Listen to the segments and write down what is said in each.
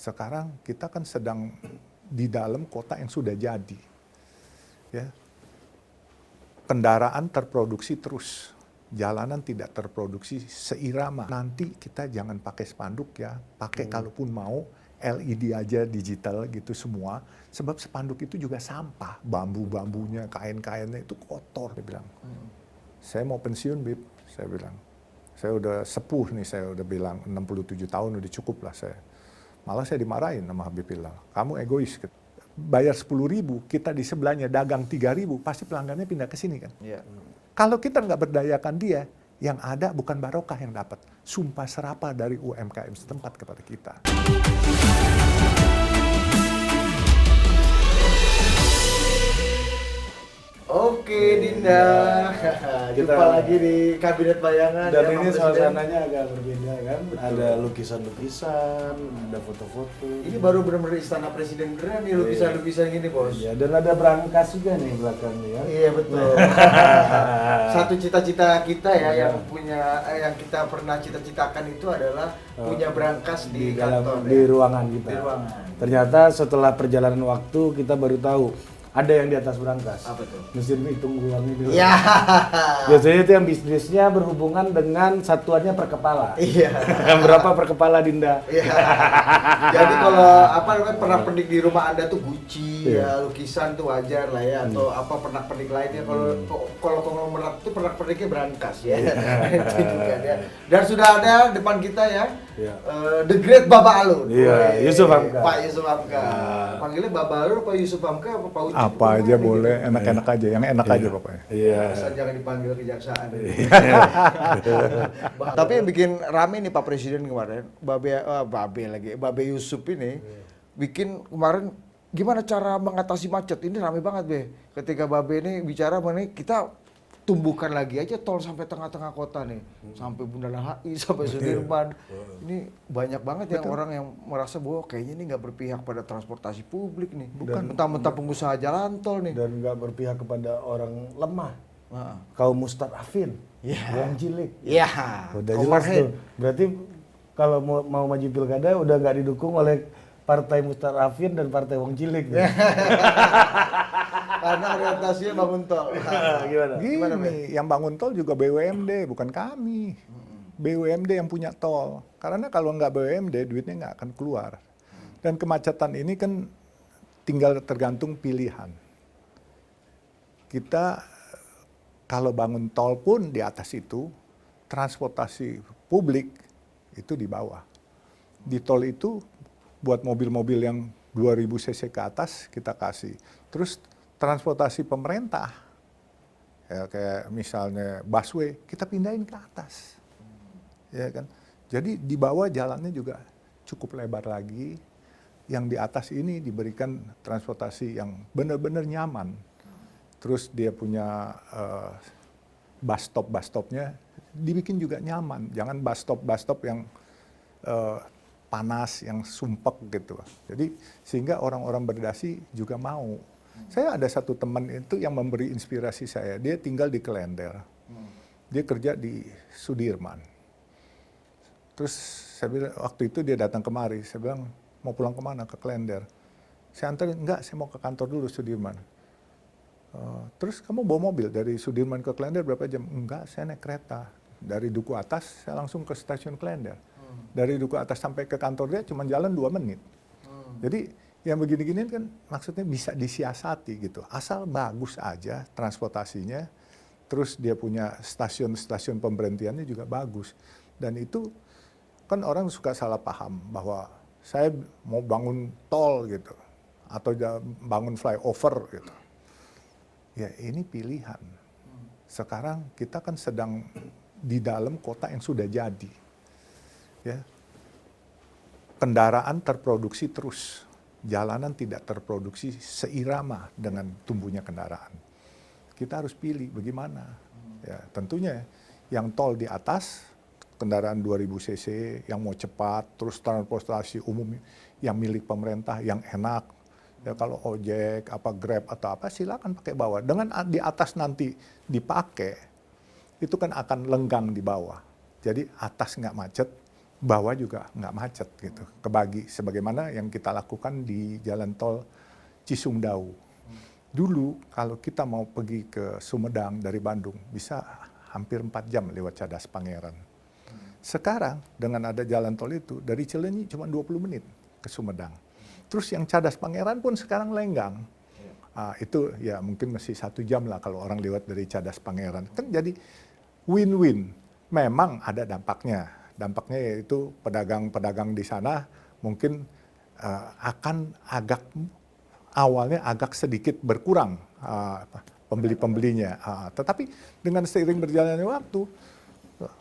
Sekarang kita kan sedang di dalam kota yang sudah jadi. Ya. Kendaraan terproduksi terus, jalanan tidak terproduksi seirama. Nanti kita jangan pakai spanduk ya, pakai kalaupun mau LED aja digital gitu semua. Sebab spanduk itu juga sampah, bambu-bambunya, kain-kainnya itu kotor. Dia bilang, saya mau pensiun Bib, saya bilang. Saya udah sepuh nih, saya udah bilang 67 tahun udah cukup lah saya. Malah saya dimarahin sama Habib bilang, kamu egois. Bayar 10.000, kita di sebelahnya dagang 3.000, pasti pelanggannya pindah ke sini kan. Iya. Kalau kita nggak berdayakan dia, yang ada bukan barokah yang dapat, sumpah serapah dari UMKM setempat kepada kita. Oke Dinda, jumpa lagi di Kabinet Bayangan. Dan ya, ini Pak Presiden. suasananya agak berbeda kan, ada lukisan-lukisan, ada foto-foto. Ini baru benar-benar istana presiden beneran nih, lukisan-lukisan gini bos. Ya, dan ada berangkas juga nih belakangnya ya. Iya betul. Satu cita-cita kita ya yang punya, yang kita pernah cita-citakan itu adalah punya berangkas di kantor, di ruangan kita. Di ruangan. Ternyata setelah perjalanan waktu kita baru tahu ada yang di atas berangkas. Apa tuh? Mesin hitung uangnya dulu. Iya. Biasanya itu yang bisnisnya berhubungan dengan satuannya per kepala. Iya. Berapa per kepala Dinda? Iya. Jadi kalau apa namanya pernak-pernik di rumah Anda tuh Gucci, ya lukisan tuh wajar lah ya, atau apa pernak-pernik lainnya. Kalau konglomerat tuh pernak-perniknya berangkas ya. Itu juga ya. Dan sudah ada depan kita ya, The Great Baba Alun. Iya, Yusuf Hamka. Pak Yusuf Hamka. Panggilnya Baba Alun, Pak Yusuf Hamka, apa Pak Ucup? Apa aja boleh, enak-enak aja, yang enak aja pokoknya. Iya. Asal jangan dipanggil kejaksaan. Tapi yang bikin rame nih Pak Presiden kemarin, Babe Yusuf ini bikin kemarin gimana cara mengatasi macet. Ini rame banget Be. Ketika Babe ini bicara mengenai kita tumbuhkan lagi aja tol sampai tengah-tengah kota nih, sampai Bundaran HI, sampai Sudirman. Ini banyak banget yang orang yang merasa bahwa kayaknya ini nggak berpihak pada transportasi publik nih. Bukan mentah-mentah pengusaha jalan tol nih. Dan nggak berpihak kepada orang lemah. Nah. Kaum mustadafin, yang cilik. Iya. Udah jelas tuh. Berarti kalau mau maju pilkada udah nggak didukung oleh partai mustadafin dan partai wong cilik. Karena orientasinya bangun tol. Gini, yang bangun tol juga BUMD, bukan kami. BUMD yang punya tol. Karena kalau nggak BUMD, duitnya nggak akan keluar. Dan kemacetan ini kan tinggal tergantung pilihan. Kita kalau bangun tol pun di atas itu, transportasi publik itu di bawah. Di tol itu buat mobil-mobil yang 2000 cc ke atas kita kasih. Terus transportasi pemerintah, ya kayak misalnya busway, kita pindahin ke atas. Ya kan? Jadi di bawah jalannya juga cukup lebar lagi. Yang di atas ini diberikan transportasi yang benar-benar nyaman. Terus dia punya bus stopnya dibikin juga nyaman. Jangan bus stop yang panas, yang sumpek gitu. Jadi sehingga orang-orang berdasi juga mau. Saya ada satu teman itu yang memberi inspirasi saya. Dia tinggal di Klender. Dia kerja di Sudirman. Terus saya bilang, waktu itu dia datang kemari. Saya bilang, mau pulang kemana? Ke Klender. Saya antarin, enggak, saya mau ke kantor dulu Sudirman. Terus kamu bawa mobil dari Sudirman ke Klender berapa jam? Enggak, saya naik kereta. Dari Duku Atas, saya langsung ke stasiun Klender. Dari Duku Atas sampai ke kantor dia cuma jalan 2 menit. Jadi yang begini-gini kan maksudnya bisa disiasati gitu. Asal bagus aja transportasinya, terus dia punya stasiun-stasiun pemberhentiannya juga bagus. Dan itu kan orang suka salah paham bahwa saya mau bangun tol gitu, atau bangun flyover gitu. Ya ini pilihan. Sekarang kita kan sedang di dalam kota yang sudah jadi. Ya. Kendaraan terproduksi terus. Jalanan tidak terproduksi seirama dengan tumbuhnya kendaraan. Kita harus pilih bagaimana. Ya, tentunya yang tol di atas, kendaraan 2000 cc yang mau cepat, terus transportasi umum yang milik pemerintah yang enak. Ya kalau ojek, apa Grab atau apa silakan pakai bawah. Dengan di atas nanti dipakai, itu kan akan lenggang di bawah. Jadi atas nggak macet, bawah juga nggak macet gitu, kebagi sebagaimana yang kita lakukan di jalan tol Cisumdawu. Dulu kalau kita mau pergi ke Sumedang dari Bandung bisa hampir 4 jam lewat Cadas Pangeran. Sekarang dengan ada jalan tol itu dari Cileunyi cuma 20 menit ke Sumedang. Terus yang Cadas Pangeran pun sekarang lenggang. Itu ya mungkin masih 1 jam lah kalau orang lewat dari Cadas Pangeran. Kan jadi win-win. Memang ada dampaknya. Dampaknya yaitu pedagang-pedagang di sana mungkin akan awalnya agak sedikit berkurang pembeli-pembelinya. Tetapi dengan seiring berjalannya waktu,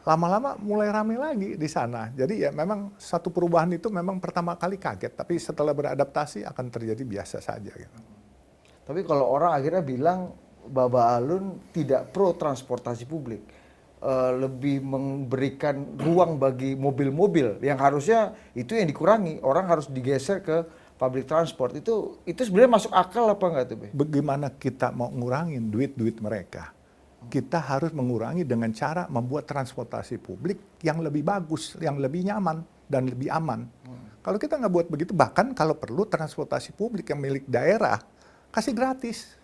lama-lama mulai ramai lagi di sana. Jadi ya memang satu perubahan itu memang pertama kali kaget, tapi setelah beradaptasi akan terjadi biasa saja. Gitu. Tapi kalau orang akhirnya bilang Baba Alun tidak pro transportasi publik, lebih memberikan ruang bagi mobil-mobil yang harusnya itu yang dikurangi, orang harus digeser ke public transport. Itu sebenarnya masuk akal apa enggak tuh, Be? Bagaimana kita mau ngurangin duit-duit mereka? Kita harus mengurangi dengan cara membuat transportasi publik yang lebih bagus, yang lebih nyaman dan lebih aman. Kalau kita nggak buat begitu, bahkan kalau perlu transportasi publik yang milik daerah kasih gratis,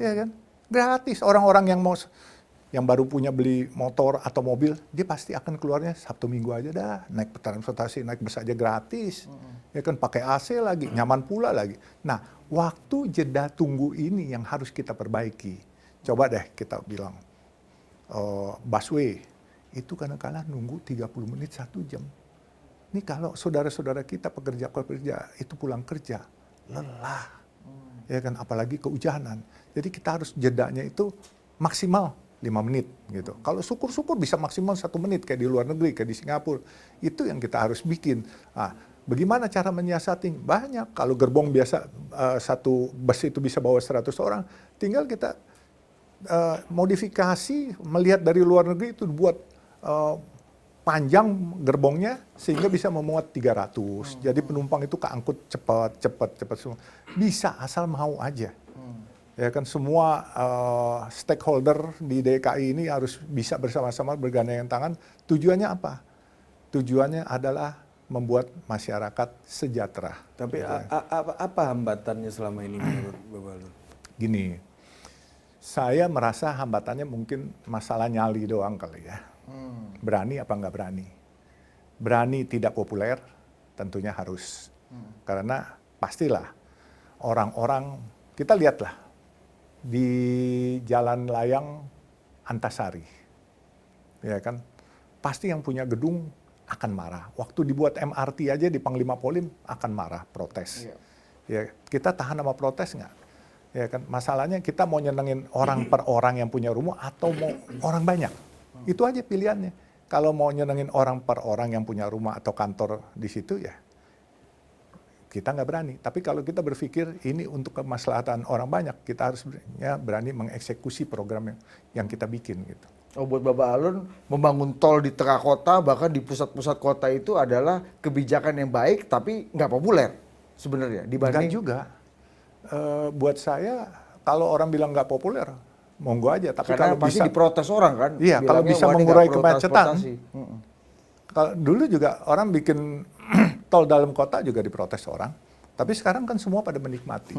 ya kan? Gratis. Orang-orang yang baru punya beli motor atau mobil, dia pasti akan keluarnya Sabtu Minggu aja dah, naik transportasi, naik bus aja gratis, ya kan? Pakai AC lagi, nyaman pula lagi. Nah, waktu jeda tunggu ini yang harus kita perbaiki. Coba deh kita bilang, busway, itu kadang-kadang nunggu 30 menit 1 jam. Ini kalau saudara-saudara kita pekerja-pekerja itu pulang kerja, lelah. Ya kan, apalagi kehujanan. Jadi kita harus jedanya itu maksimal 5 menit gitu. Kalau syukur-syukur bisa maksimal 1 menit kayak di luar negeri, kayak di Singapura. Itu yang kita harus bikin. Bagaimana cara menyiasati? Banyak. Kalau gerbong biasa satu bus itu bisa bawa 100 orang, tinggal kita modifikasi melihat dari luar negeri itu buat panjang gerbongnya sehingga bisa memuat 300. Jadi penumpang itu keangkut cepat semua. Bisa asal mau aja. Ya kan semua stakeholder di DKI ini harus bisa bersama-sama bergandengan tangan. Tujuannya apa? Tujuannya adalah membuat masyarakat sejahtera. Tapi apa hambatannya selama ini menurut Bapak Alun? Gini, saya merasa hambatannya mungkin masalah nyali doang kali ya. Berani apa nggak berani? Berani tidak populer tentunya harus. Karena pastilah orang-orang, kita lihatlah di Jalan Layang Antasari. Ya kan? Pasti yang punya gedung akan marah. Waktu dibuat MRT aja di Panglima Polim akan marah, protes. Ya, kita tahan sama protes nggak? Ya kan? Masalahnya kita mau nyenengin orang per orang yang punya rumah atau mau orang banyak. Itu aja pilihannya. Kalau mau nyenengin orang per orang yang punya rumah atau kantor di situ ya kita nggak berani. Tapi kalau kita berpikir ini untuk kemaslahatan orang banyak, kita harus berani mengeksekusi program yang kita bikin gitu. Oh, buat Bapak Alun membangun tol di tengah kota, bahkan di pusat-pusat kota itu adalah kebijakan yang baik, tapi nggak populer sebenarnya dibanding. Nggak juga. Buat saya kalau orang bilang nggak populer, monggo aja. Tapi karena kalau pasti bisa diprotes orang kan. Iya, kalau bisa mengurai kemacetan. Kalau dulu juga orang bikin tol dalam kota juga diprotes orang. Tapi sekarang kan semua pada menikmati.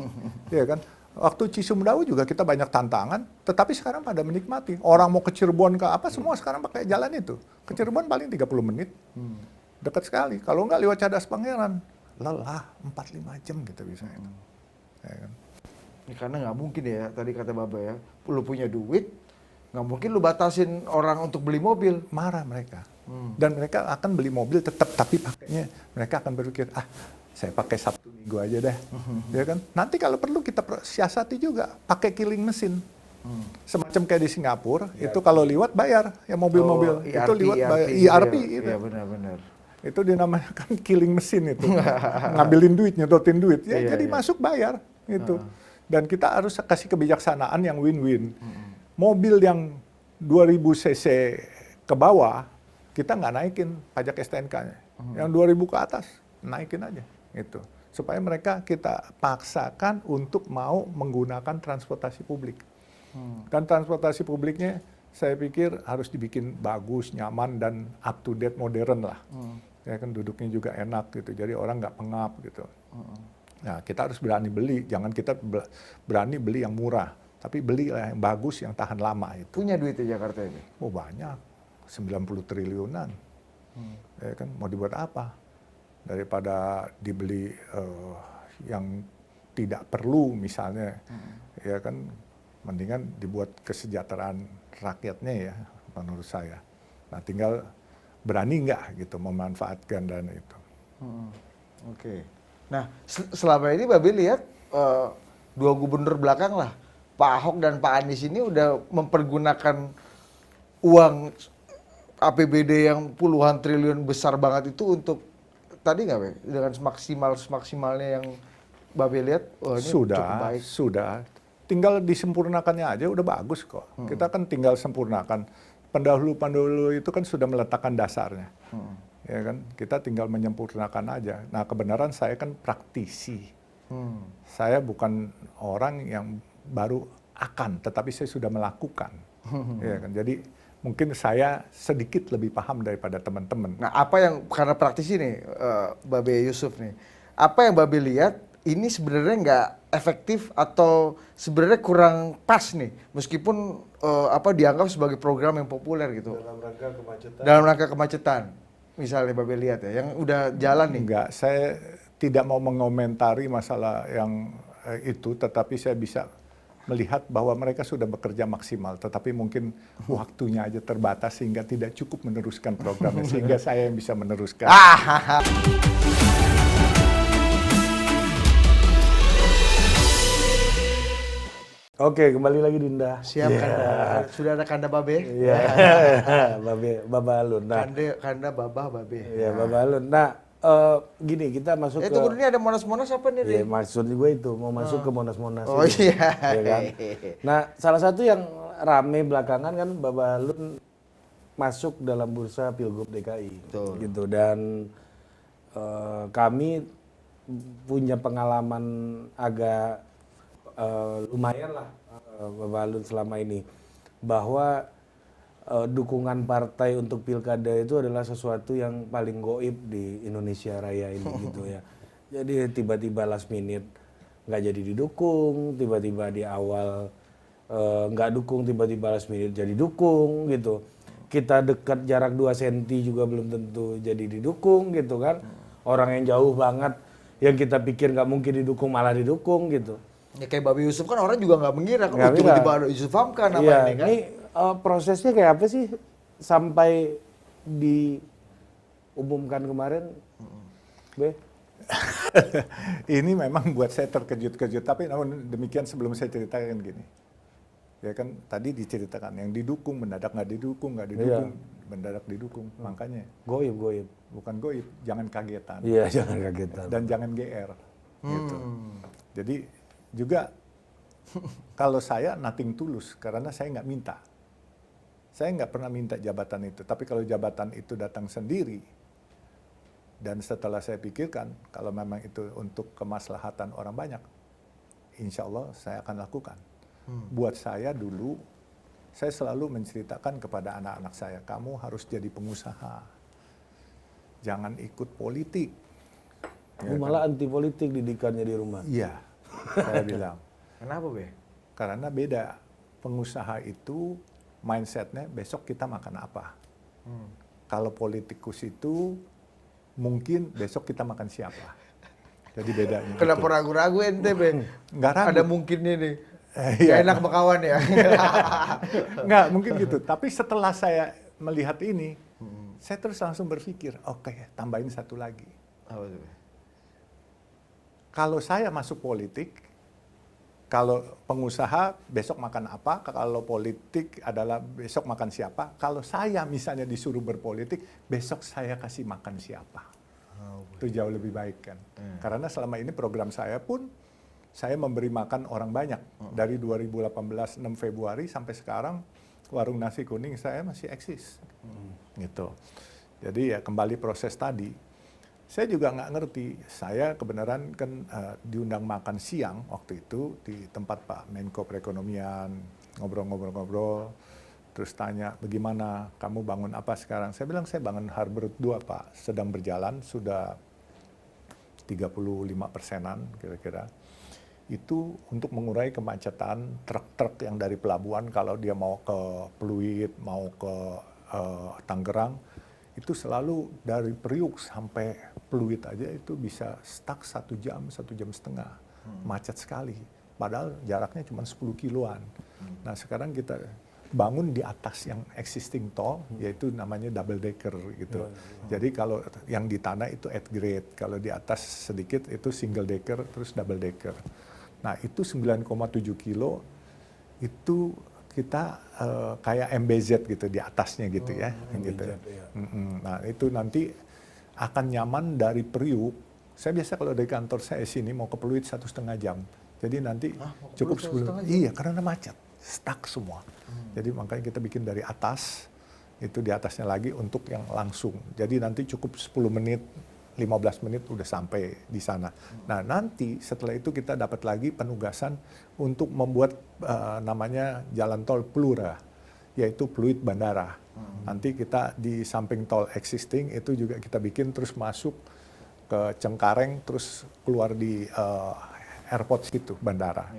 Iya kan? Waktu Cisumdawu juga kita banyak tantangan, tetapi sekarang pada menikmati. Orang mau ke Cirebon ke apa semua sekarang pakai jalan itu. Ke Cirebon paling 30 menit. Dekat sekali. Kalau nggak lewat Cadas Pangeran, lelah 4-5 jam gitu bisa. Ya kan? Ya, karena nggak mungkin ya, tadi kata Baba ya, lu punya duit, nggak mungkin lu batasin orang untuk beli mobil. Marah mereka. Dan mereka akan beli mobil tetap, tapi pakainya mereka akan berpikir, saya pakai Sabtu Minggu aja deh. Ya kan? Nanti kalau perlu kita siasati juga, pakai killing mesin. Semacam kayak di Singapura, itu kalau liwat bayar, ya mobil-mobil. Itu liwat bayar, ERP itu. Iya benar-benar. Itu dinamakan killing mesin itu. Ngambilin duit, nyedotin duit. Ya, jadi masuk bayar. Gitu. Dan kita harus kasih kebijaksanaan yang win-win. Mobil yang 2000 cc ke bawah, kita nggak naikin pajak STNK-nya. Yang 2000 ke atas, naikin aja. Gitu. Supaya mereka kita paksakan untuk mau menggunakan transportasi publik. Dan transportasi publiknya saya pikir harus dibikin bagus, nyaman, dan up to date modern lah. Ya kan duduknya juga enak gitu, jadi orang nggak pengap gitu. Nah, kita harus berani beli, jangan kita berani beli yang murah, tapi belilah yang bagus, yang tahan lama itu. Punya duitnya Jakarta ini. Oh banyak, 90 triliunan. Ya kan mau dibuat apa? Daripada dibeli yang tidak perlu misalnya, ya kan mendingan dibuat kesejahteraan rakyatnya ya menurut saya. Nah tinggal berani nggak gitu memanfaatkan dana itu. Oke. Nah, selama ini Babe lihat dua gubernur belakang lah, Pak Ahok dan Pak Anies ini udah mempergunakan uang APBD yang puluhan triliun besar banget itu untuk tadi nggak Be? Dengan semaksimalnya yang Babe lihat, oh ini cukup baik. Sudah. Tinggal disempurnakannya aja udah bagus kok. Kita kan tinggal sempurnakan. Pendahulu itu kan sudah meletakkan dasarnya. Ya kan, kita tinggal menyempurnakan aja. Nah, kebenaran saya kan praktisi. Saya bukan orang yang baru akan, tetapi saya sudah melakukan. Ya kan, jadi mungkin saya sedikit lebih paham daripada teman-teman. Nah, apa yang karena praktisi nih, Babe Yusuf nih, apa yang Babe lihat ini sebenarnya nggak efektif atau sebenarnya kurang pas nih, meskipun dianggap sebagai program yang populer gitu. Dalam rangka kemacetan. Misalnya Babe lihat ya, yang udah jalan nih. Enggak, saya tidak mau mengomentari masalah yang itu, tetapi saya bisa melihat bahwa mereka sudah bekerja maksimal, tetapi mungkin waktunya aja terbatas sehingga tidak cukup meneruskan programnya, sehingga saya yang bisa meneruskan. Oke, kembali lagi Dinda. Siap Kanda. Sudah ada Kanda Babe? Iya. Baba Alun. Nah, Kanda Babah Babe. iya, Baba Alun. Nah, gini kita masuk ke Tunggu dulu, ini ada Monas-Monas apa nih? Iya, maksud gue itu mau masuk ke Monas-Monas. Oh ini, iya. ya kan? Nah, salah satu yang rame belakangan kan Baba Alun masuk dalam bursa Pilgub DKI. Betul. Gitu, dan kami punya pengalaman agak lumayan lah Baba Alun selama ini, bahwa dukungan partai untuk pilkada itu adalah sesuatu yang paling goib di Indonesia Raya ini gitu ya. Jadi tiba-tiba last minute nggak jadi didukung, tiba-tiba di awal nggak dukung, tiba-tiba last minute jadi dukung gitu. Kita dekat jarak 2 cm juga belum tentu jadi didukung gitu kan. Orang yang jauh banget yang kita pikir nggak mungkin didukung malah didukung gitu. Ya kayak Babe Yusuf kan orang juga nggak mengira kan, Nggak tiba-tiba ada Yusuf Hamka nama iya, ini kan. Ini prosesnya kayak apa sih sampai diumumkan kemarin, Be? Ini memang buat saya terkejut-kejut, tapi namun demikian sebelum saya ceritakan gini. Ya kan tadi diceritakan yang didukung mendadak nggak didukung, mendadak didukung. Makanya Goib. bukan goib, jangan kagetan. Iya, jangan kagetan. Dan jangan GR gitu. Jadi juga kalau saya nothing tulus karena saya nggak minta. Saya nggak pernah minta jabatan itu. Tapi kalau jabatan itu datang sendiri dan setelah saya pikirkan kalau memang itu untuk kemaslahatan orang banyak, insya Allah saya akan lakukan. Buat saya dulu, saya selalu menceritakan kepada anak-anak saya, kamu harus jadi pengusaha. Jangan ikut politik. Ya, malah anti politik didikannya di rumah. Iya, saya bilang. Kenapa Be? Karena beda. Pengusaha itu mindsetnya besok kita makan apa. Kalau politikus itu mungkin besok kita makan siapa. Jadi bedanya. Kenapa ragu-ragu ente Be? Nggak ragu. Ada mungkin ini. Iya. Gak enak sama kawan ya. Nggak mungkin gitu. Tapi setelah saya melihat ini, saya terus langsung berpikir, oke, tambahin satu lagi. Apa tuh? Kalau saya masuk politik, kalau pengusaha besok makan apa, kalau politik adalah besok makan siapa, kalau saya misalnya disuruh berpolitik, besok saya kasih makan siapa. Itu jauh lebih baik kan. Karena selama ini program saya pun, saya memberi makan orang banyak. Dari 2018, 6 Februari sampai sekarang, warung nasi kuning saya masih eksis. Gitu. Jadi ya kembali proses tadi. Saya juga nggak ngerti, saya kebenaran kan diundang makan siang waktu itu di tempat Pak Menko Perekonomian, ngobrol-ngobrol-ngobrol. terus tanya, bagaimana kamu bangun apa sekarang? Saya bilang, saya bangun Harbor 2 Pak, sedang berjalan, sudah 35%-an kira-kira. Itu untuk mengurai kemacetan truk-truk yang dari pelabuhan kalau dia mau ke Pluit, mau ke Tangerang, itu selalu dari Priuk sampai Pluit aja itu bisa stuck 1 jam, 1 jam setengah. Macet sekali. Padahal jaraknya cuma 10 kiloan. Nah sekarang kita bangun di atas yang existing tol, yaitu namanya double decker gitu. Jadi kalau yang di tanah itu at grade, kalau di atas sedikit itu single decker, terus double decker. Nah itu 9,7 kilo, itu kita kayak MBZ gitu di atasnya gitu ya. Gitu. Nah itu nanti akan nyaman dari Priuk. Saya biasa kalau dari kantor saya sini mau ke Pluit 1,5 jam. Jadi nanti cukup 10. Iya, karena macet, stuck semua. Jadi makanya kita bikin dari atas, itu di atasnya lagi untuk yang langsung. Jadi nanti cukup 10 menit, 15 menit udah sampai di sana. Nah nanti setelah itu kita dapat lagi penugasan untuk membuat namanya jalan tol Plura, yaitu Pluit Bandara. Nanti kita di samping tol existing itu juga kita bikin terus masuk ke Cengkareng, terus keluar di airport situ, bandara.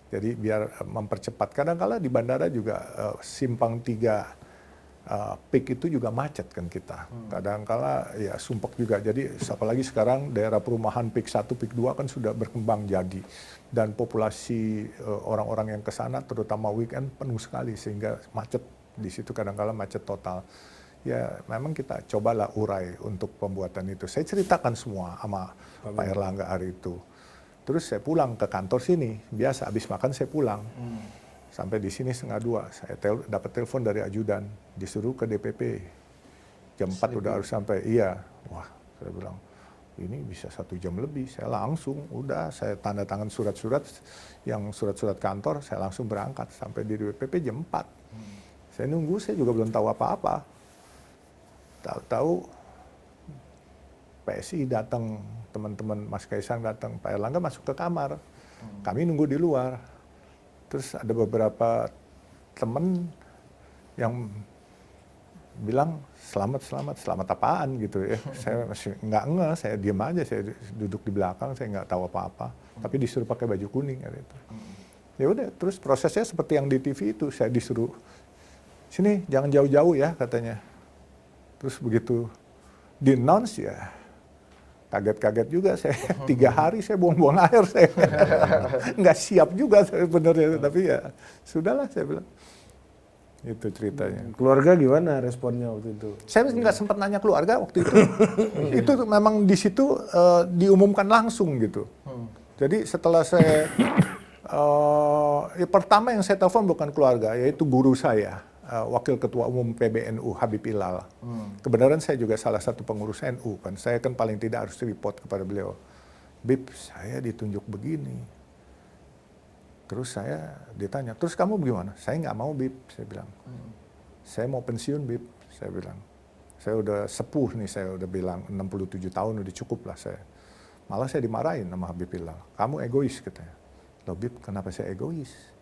Jadi biar mempercepat. Kadang-kala di bandara juga simpang 3 peak itu juga macet kan kita. Kadang-kala ya sumpek juga. Jadi apalagi sekarang daerah perumahan peak 1, peak 2 kan sudah berkembang jadi. Dan populasi orang-orang yang ke sana terutama weekend penuh sekali sehingga macet di situ, kadang-kala macet total. Ya memang kita cobalah urai untuk pembuatan itu. Saya ceritakan semua sama Pak Erlangga hari itu. Terus saya pulang ke kantor sini, biasa habis makan saya pulang. Sampai di sini 1:30, saya dapat telepon dari ajudan, disuruh ke DPP. Jam 4 udah harus sampai. Iya, wah saya bilang, ini bisa 1 jam lebih. Saya langsung, udah saya tanda tangan surat-surat, yang surat-surat kantor, saya langsung berangkat. Sampai di DPP jam 4. Saya nunggu, saya juga belum tahu apa-apa. Tahu-tahu PSI datang, teman-teman Mas Kaisang datang, Pak Erlangga masuk ke kamar. Kami nunggu di luar. Terus ada beberapa teman yang bilang, selamat apaan gitu ya. Saya masih nggak, saya diam aja, saya duduk di belakang, saya nggak tahu apa-apa. Tapi disuruh pakai baju kuning gitu. Ya udah, terus prosesnya seperti yang di TV itu, saya disuruh, sini jangan jauh-jauh ya katanya. Terus begitu di-announce ya, kaget-kaget juga saya. 3 hari saya buang-buang air, saya nggak siap juga sebenarnya, tapi ya sudahlah saya bilang. Itu ceritanya. Keluarga gimana responnya waktu itu? Saya nggak sempat nanya keluarga waktu itu. Itu memang di situ diumumkan langsung gitu. Jadi setelah saya pertama yang saya telepon bukan keluarga, yaitu guru saya. Wakil Ketua Umum PBNU Habib Ilal. Kebenaran saya juga salah satu pengurus NU kan. Saya kan paling tidak harus report kepada beliau. Bib, saya ditunjuk begini. Terus saya ditanya, terus kamu bagaimana? Saya nggak mau Bib, saya bilang. Saya mau pensiun Bib, saya bilang. Saya udah sepuh nih, saya udah bilang 67 tahun udah cukup lah saya. Malah saya dimarahin sama Habib Ilal. Kamu egois katanya. Loh Bib, kenapa saya egois?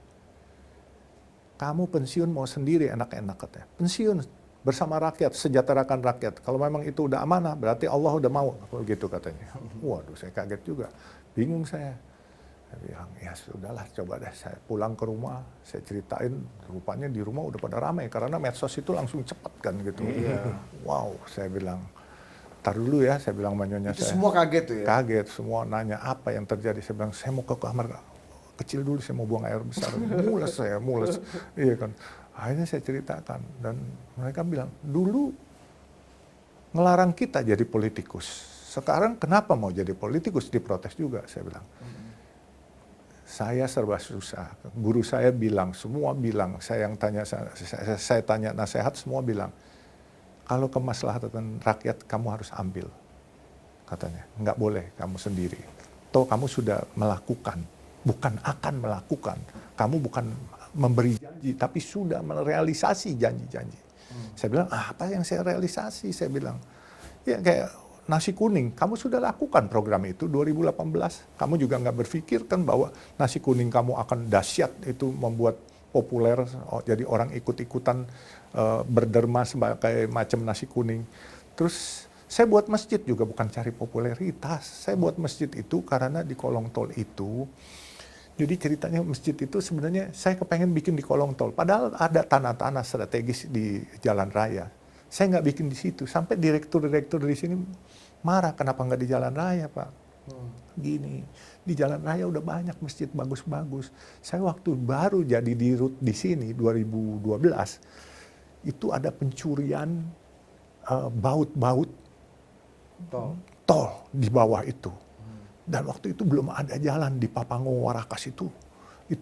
Kamu pensiun mau sendiri enak-enak katanya. Pensiun bersama rakyat, sejahterakan rakyat. Kalau memang itu udah amanah, berarti Allah udah mau. Begitu katanya. Waduh, saya kaget juga. Bingung saya. Saya bilang, ya sudahlah, coba deh saya pulang ke rumah, saya ceritain, rupanya di rumah udah pada ramai, karena medsos itu langsung cepat kan gitu. Wow, saya bilang, tar dulu ya, saya bilang sama nyonya saya. Semua kaget tuh ya? Kaget, semua nanya apa yang terjadi. Saya bilang, saya mau ke kamar kecil dulu, saya mau buang air besar. Mules. Iya kan. Akhirnya saya ceritakan, dan mereka bilang, dulu ngelarang kita jadi politikus. Sekarang kenapa mau jadi politikus? Diprotes juga, saya bilang. Saya serba susah. Guru saya bilang, semua bilang, saya tanya nasihat, semua bilang, kalau kemaslahatan rakyat kamu harus ambil, katanya. Nggak boleh kamu sendiri. Toh kamu sudah melakukan, bukan akan melakukan. Kamu bukan memberi janji, tapi sudah merealisasi janji-janji. Saya bilang, apa yang saya realisasi? Saya bilang, ya kayak nasi kuning, kamu sudah lakukan program itu 2018. Kamu juga nggak berpikir kan bahwa nasi kuning kamu akan dahsyat itu membuat populer, jadi orang ikut-ikutan berderma sebagai macam nasi kuning. Terus saya buat masjid juga bukan cari popularitas. Saya buat masjid itu karena di kolong tol itu, jadi ceritanya masjid itu sebenarnya saya kepengen bikin di kolong tol. Padahal ada tanah-tanah strategis di jalan raya. Saya nggak bikin di situ. Sampai direktur-direktur di sini marah, kenapa nggak di jalan raya, Pak? Gini, di jalan raya udah banyak masjid bagus-bagus. Saya waktu baru jadi dirut di sini 2012, itu ada pencurian baut-baut tol di bawah itu. Dan waktu itu belum ada jalan di Papango Warakas itu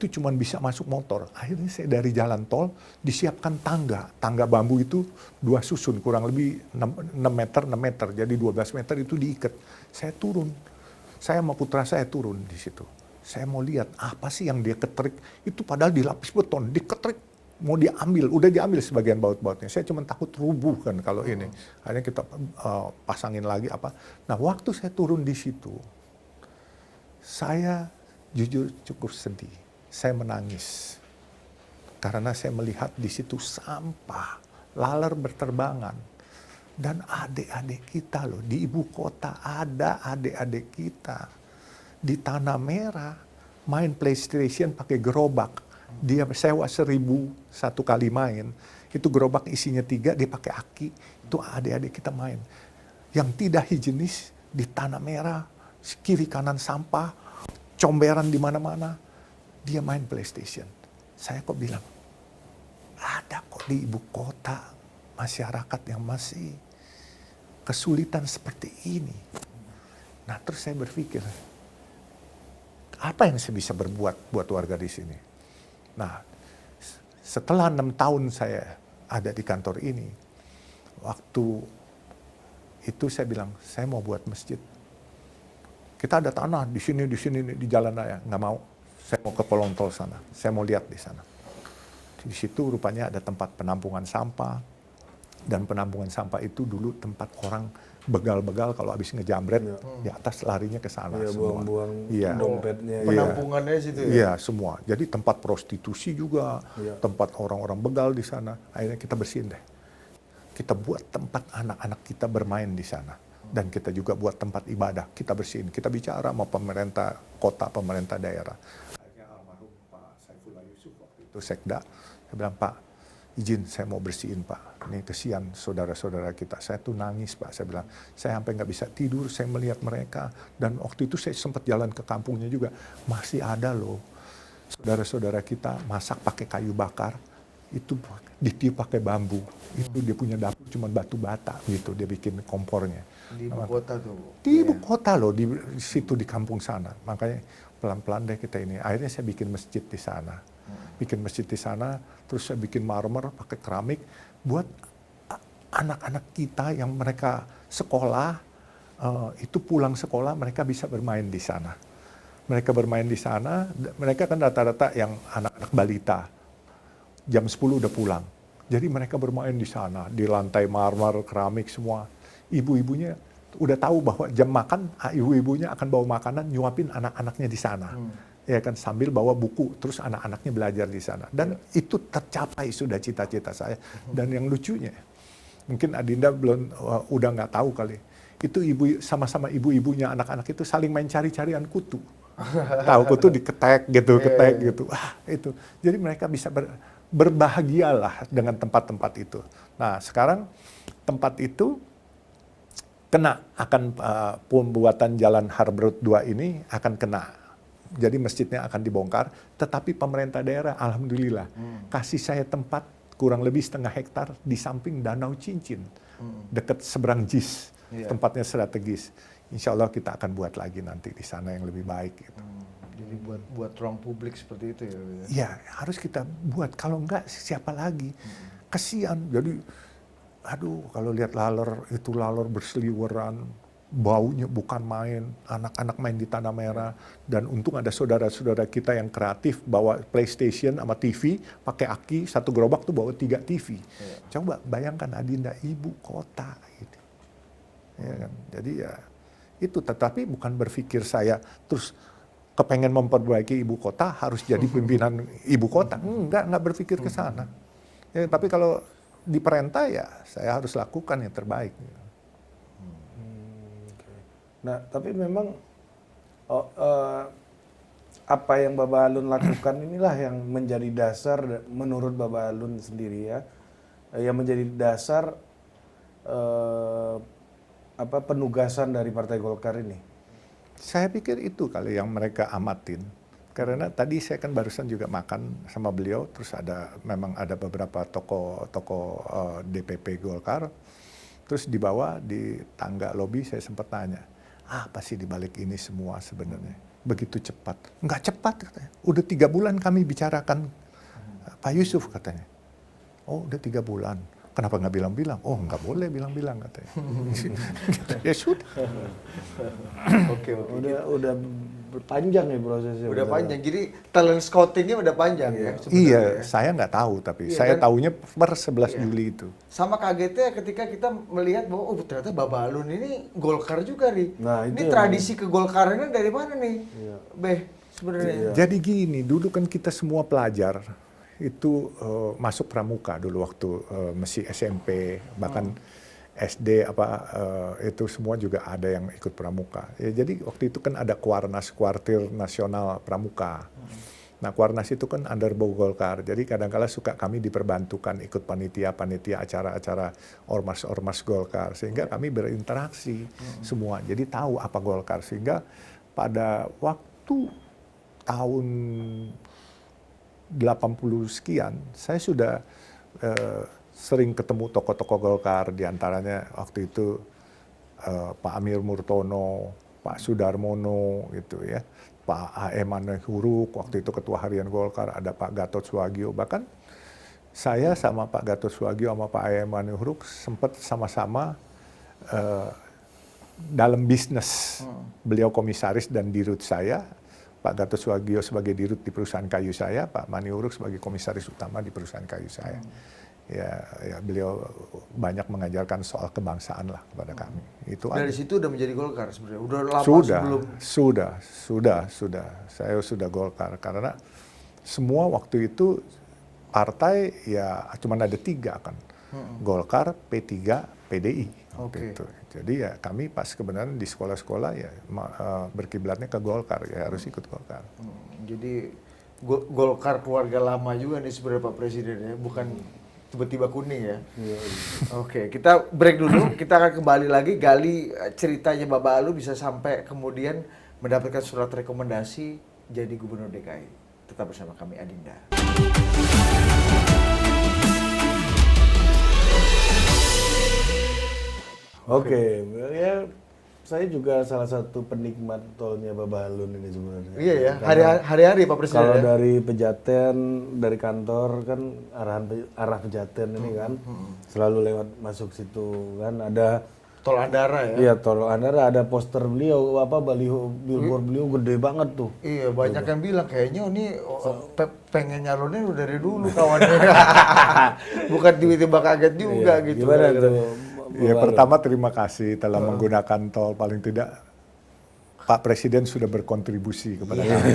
cuma bisa masuk motor. Akhirnya saya dari jalan tol disiapkan tangga bambu itu 2 susun, kurang lebih 6 meter, jadi 12 meter itu diikat. Saya turun, saya sama putra saya turun di situ. Saya mau lihat apa sih yang dia ketrik, itu padahal dilapis beton, diketrik, mau diambil, udah diambil sebagian baut-bautnya. Saya cuma takut rubuh kan kalau ini. Akhirnya kita pasangin lagi apa. Nah waktu saya turun di situ, saya jujur cukup sedih. Saya menangis. Karena saya melihat di situ sampah, laler berterbangan. Dan adik-adik kita loh, di ibu kota ada adik-adik kita. Di Tanah Merah, main PlayStation pakai gerobak. Dia sewa 1.000 satu kali main. Itu gerobak isinya 3, dia pakai aki. Itu adik-adik kita main. Yang tidak higienis di Tanah Merah, kiri kanan sampah, comberan di mana-mana, dia main PlayStation. Saya kok bilang, ada kok di ibu kota masyarakat yang masih kesulitan seperti ini. Nah terus saya berpikir, apa yang saya bisa berbuat buat warga di sini? Nah setelah 6 tahun saya ada di kantor ini, waktu itu saya bilang, saya mau buat masjid. Kita ada tanah di sini, di jalan raya. Nggak mau. Saya mau ke kolong tol sana. Saya mau lihat di sana. Di situ rupanya ada tempat penampungan sampah. Dan penampungan sampah itu dulu tempat orang begal-begal kalau habis ngejamret, di atas larinya ke sana semua. Buang-buang dompetnya. Penampungannya situ ya? Iya, semua. Jadi tempat prostitusi juga, tempat orang-orang begal di sana. Akhirnya kita bersihin deh. Kita buat tempat anak-anak kita bermain di sana. Dan kita juga buat tempat ibadah, kita bersihin. Kita bicara sama pemerintah kota, pemerintah daerah. Akhirnya almarhum Pak Saifullah Yusuf waktu itu Sekda, saya bilang, Pak, izin saya mau bersihin Pak. Ini kesian saudara-saudara kita. Saya tuh nangis Pak, saya bilang, saya sampai nggak bisa tidur, saya melihat mereka. Dan waktu itu saya sempat jalan ke kampungnya juga. Masih ada loh, saudara-saudara kita masak pakai kayu bakar. Itu ditiup pakai bambu. Itu dia punya dapur cuma batu bata gitu, dia bikin kompornya. Di ibu kota tuh. Di ibu kota loh, di situ di kampung sana. Makanya pelan-pelan deh kita ini. Akhirnya saya bikin masjid di sana. Bikin masjid di sana, terus saya bikin marmer pakai keramik buat anak-anak kita yang mereka sekolah, itu pulang sekolah mereka bisa bermain di sana. Mereka bermain di sana, mereka kan rata-rata yang anak-anak balita. Jam 10 udah pulang. Jadi mereka bermain di sana, di lantai marmer, keramik semua. Ibu-ibunya udah tahu bahwa jam makan, ibu-ibunya akan bawa makanan, nyuapin anak-anaknya di sana. Ya kan, sambil bawa buku, terus anak-anaknya belajar di sana. Dan itu tercapai sudah cita-cita saya. Dan yang lucunya, mungkin Adinda belum udah nggak tahu kali. Itu ibu sama-sama ibu-ibunya anak-anak itu saling main cari-carian kutu. Tahu kutu diketek gitu, ketek gitu. Itu. Jadi mereka bisa berbahagialah dengan tempat-tempat itu. Nah, sekarang tempat itu kena akan pembuatan jalan Harbroad 2 ini akan kena. Jadi masjidnya akan dibongkar, tetapi pemerintah daerah alhamdulillah kasih saya tempat kurang lebih 1,5 hektar di samping Danau Cincin, dekat seberang JIS, tempatnya strategis. Insya Allah kita akan buat lagi nanti di sana yang lebih baik. Gitu. Jadi buat ruang publik seperti itu ya? Ya harus kita buat, kalau enggak siapa lagi? Kasihan, jadi aduh kalau lihat laler, itu laler berseliweran, baunya bukan main, anak-anak main di Tanah Merah, dan untung ada saudara-saudara kita yang kreatif bawa PlayStation sama TV, pakai aki, satu gerobak tuh bawa 3 TV. Coba bayangkan Adinda, ibu kota gitu. Ya kan? Jadi ya itu, tetapi bukan berpikir saya terus kepengen memperbaiki ibu kota harus jadi pimpinan ibu kota. Nggak berpikir ke sana. Ya, tapi kalau diperintah ya saya harus lakukan yang terbaik. Nah, tapi memang apa yang Bapak Alun lakukan inilah yang menjadi dasar menurut Bapak Alun sendiri ya, yang menjadi dasar penugasan dari Partai Golkar ini. Saya pikir itu kali yang mereka amatin. Karena tadi saya kan barusan juga makan sama beliau, terus memang ada beberapa tokoh DPP Golkar, terus di bawah di tangga lobi saya sempat tanya, apa sih dibalik ini semua sebenarnya? Begitu cepat. Nggak cepat katanya. Udah 3 bulan kami bicarakan Pak Yusuf katanya. Oh udah 3 bulan. Kenapa nggak bilang-bilang? Oh nggak boleh bilang-bilang katanya. Ya sudah. Oke. Udah panjang ya prosesnya. Udah panjang. Jadi talent scoutingnya udah panjang ya. Iya, saya nggak tahu tapi Iya, saya kan? tahunya per 11 Juli itu. Sama kagetnya ketika kita melihat bahwa oh ternyata Bapak Alun ini Golkar juga nih. Nah, ini itu tradisi kegolkarannya dari mana nih? Iya. Beh, sebenarnya. Jadi gini, dulu kan kita semua pelajar itu masuk pramuka dulu waktu masih SMP, bahkan SD itu semua juga ada yang ikut pramuka. Ya, jadi waktu itu kan ada Kuarnas, Kuartir Nasional Pramuka. Nah Kuarnas itu kan underbow Golkar, jadi kadang-kala suka kami diperbantukan ikut panitia-panitia acara-acara ormas-ormas Golkar, sehingga kami berinteraksi semua, jadi tahu apa Golkar. Sehingga pada waktu tahun 80 sekian, saya sudah sering ketemu tokoh-tokoh Golkar, diantaranya waktu itu Pak Amir Murtono, Pak Sudarmono, gitu ya, Pak A.M. Huruk, waktu itu Ketua Harian Golkar, ada Pak Gatot Suagio, bahkan saya sama Pak Gatot Suagio sama Pak A.M. Huruk sempat sama-sama dalam bisnis. Beliau komisaris dan dirut saya, Pak Gatot Suagio sebagai dirut di perusahaan kayu saya, Pak Mani Huruk sebagai komisaris utama di perusahaan kayu saya. Ya beliau banyak mengajarkan soal kebangsaan lah kepada kami. Itu Dari aja. situ udah menjadi Golkar sebenarnya. Udah lama sebelum. Sudah. Saya sudah Golkar karena semua waktu itu partai ya cuma ada 3 kan. Golkar, P3, PDI. Oke. Gitu. Jadi ya kami pas kebenaran di sekolah-sekolah ya berkiblatnya ke Golkar, ya harus ikut Golkar. Jadi Golkar keluarga lama juga nih sebenarnya Pak Presiden ya, bukan tiba-tiba kuning ya. Oke, kita break dulu. Kita akan kembali lagi gali ceritanya Bapak Alun bisa sampai kemudian mendapatkan surat rekomendasi jadi Gubernur DKI. Tetap bersama kami Adinda. Oke, ya saya juga salah satu penikmat tolnya Bapak Alun ini sebenarnya. Iya ya, Karena hari-hari Pak Presiden. kalau ya? dari Pejaten, dari kantor kan arah Pejaten ini kan selalu lewat masuk situ kan, ada Tol Andara ya. iya tol Andara, ada poster beliau baliho billboard beliau gede banget tuh. Iya, banyak yang bilang kayaknya ini pengen nyalonin udah dari dulu kawannya. Bukan tiba-tiba kaget juga Iya, gitu. gimana tuh? Ya Bapak Alun? pertama terima kasih telah menggunakan tol, paling tidak Pak Presiden sudah berkontribusi kepada kami.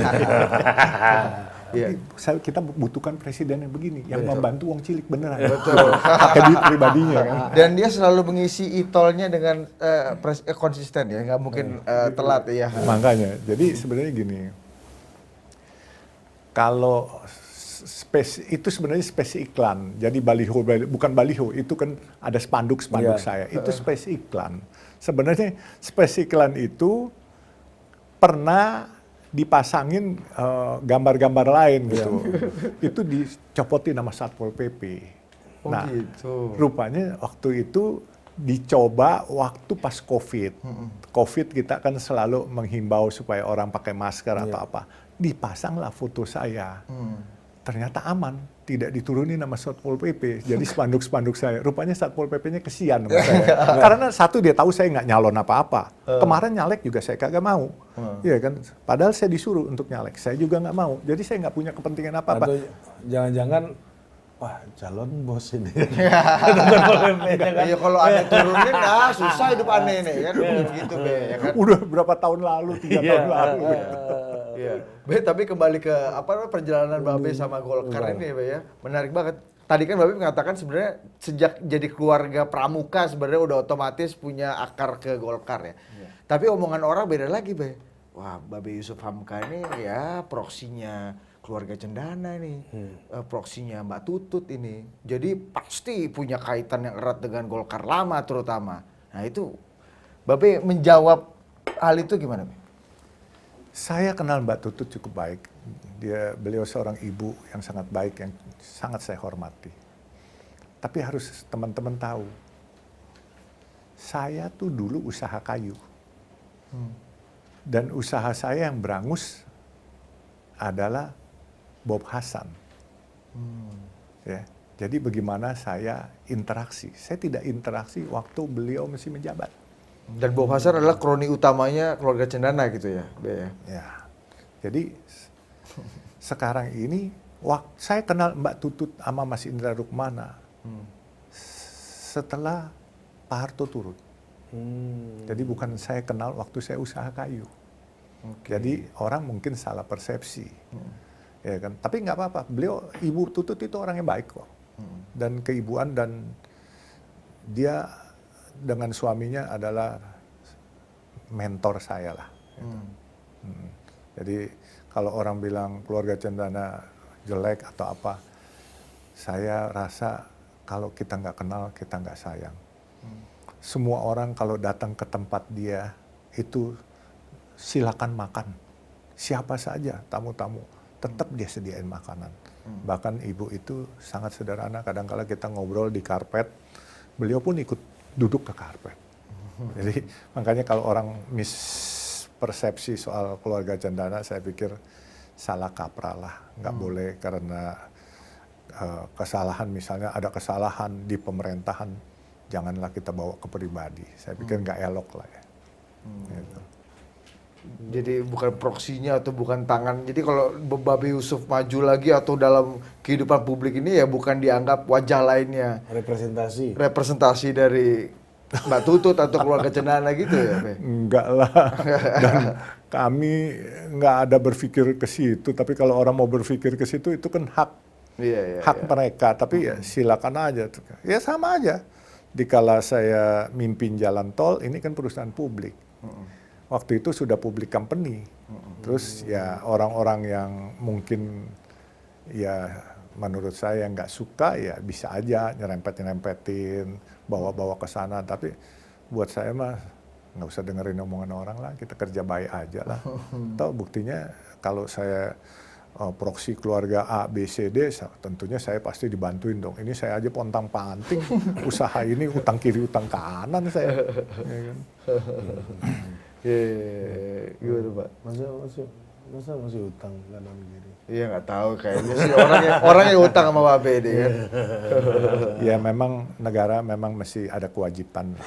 Iya. Kita butuhkan presiden yang begini, yang Betul. membantu wong cilik beneran. Betul. Pakai duit pribadinya kan. Dan dia selalu mengisi e-tolnya dengan konsisten ya, nggak mungkin telat ya. Makanya, jadi sebenarnya gini, kalau itu sebenarnya space iklan. Jadi baliho, bukan baliho, itu kan ada spanduk-spanduk Iya. saya. Itu space iklan. Sebenarnya space iklan itu pernah dipasangin gambar-gambar lain gitu. Itu dicopotin nama Satpol PP. Oh, Nah, gitu. rupanya waktu itu dicoba waktu pas COVID. COVID kita kan selalu menghimbau supaya orang pakai masker atau apa. Dipasanglah foto saya. Ternyata aman, tidak diturunin nama Satpol PP. Jadi spanduk-spanduk saya. Rupanya Satpol PP-nya kesian sama saya. Karena satu dia tahu saya nggak nyalon apa-apa. Kemarin nyalek juga saya kagak mau. Iya kan? Padahal saya disuruh untuk nyalek. Saya juga nggak mau. Jadi saya nggak punya kepentingan apa-apa. Atau jangan-jangan wah calon bos ini. Satpol PP-nya kan. Iya, kalau aneh turunin susah hidup aneh nih kan gitu be ya kan. Udah berapa tahun lalu, 3 tahun lalu. Iya. Iya. Be, tapi kembali ke apa namanya, perjalanan Babe sama Golkar ini Be, ya. Menarik banget. Tadi kan Babe mengatakan sebenarnya sejak jadi keluarga pramuka sebenarnya udah otomatis punya akar ke Golkar ya. Tapi omongan orang beda lagi Be. Wah, Babe Yusuf Hamka ini ya proksinya keluarga Cendana nih. Proksinya Mbak Tutut ini. Jadi pasti punya kaitan yang erat dengan Golkar lama terutama. Nah, itu Babe menjawab hal itu gimana Be? Saya kenal Mbak Tutut cukup baik. Beliau seorang ibu yang sangat baik, yang sangat saya hormati. Tapi harus teman-teman tahu, saya tuh dulu usaha kayu. Dan usaha saya yang berangus adalah Bob Hasan. Ya, jadi bagaimana saya interaksi? Saya tidak interaksi waktu beliau masih menjabat. Dan Bob Hasan adalah kroni utamanya keluarga Cendana gitu ya, Be ya. Ya, jadi sekarang ini saya kenal Mbak Tutut sama Mas Indra Rukmana setelah Pak Harto turun. Jadi bukan saya kenal waktu saya usaha kayu. Jadi orang mungkin salah persepsi, ya kan. Tapi nggak apa-apa. Beliau Ibu Tutut itu orang yang baik kok, dan keibuan, dan dia dengan suaminya adalah mentor saya lah. Gitu. Jadi kalau orang bilang keluarga Cendana jelek atau apa, saya rasa kalau kita nggak kenal, kita nggak sayang. Semua orang kalau datang ke tempat dia itu silakan makan. Siapa saja tamu-tamu, tetap dia sediain makanan. Bahkan ibu itu sangat sederhana. Kadang-kala kita ngobrol di karpet, beliau pun ikut duduk ke karpet. Jadi makanya kalau orang mispersepsi soal keluarga Cendana, saya pikir salah kaprah lah. Nggak boleh karena kesalahan, misalnya ada kesalahan di pemerintahan, janganlah kita bawa ke pribadi. Saya pikir nggak elok lah ya. Gitu. Jadi bukan proksinya atau bukan tangan. Jadi kalau Babe Yusuf maju lagi atau dalam kehidupan publik ini ya bukan dianggap wajah lainnya. Representasi dari Mbak Tutut atau keluarga Cendana gitu ya, Be? Enggak lah. Dan kami nggak ada berpikir ke situ. Tapi kalau orang mau berpikir ke situ itu kan hak mereka. Tapi ya silakan aja. Ya sama aja. Dikala saya mimpin jalan tol, ini kan perusahaan publik. Waktu itu sudah public company. Terus ya orang-orang yang mungkin ya menurut saya nggak suka ya bisa aja nyerempet-nyerempetin, bawa-bawa ke sana. Tapi buat saya mah nggak usah dengerin omongan orang lah, kita kerja baik aja lah. Tahu buktinya kalau saya proksi keluarga A, B, C, D, tentunya saya pasti dibantuin dong. Ini saya aja pontang-panting, usaha ini utang kiri, utang kanan saya. Ya kan? Gimana Pak? Masa masih utang kanan kiri? Iya nggak tahu kayaknya sih orang yang utang sama Babe deh kan. Ya memang negara memang mesti ada kewajiban.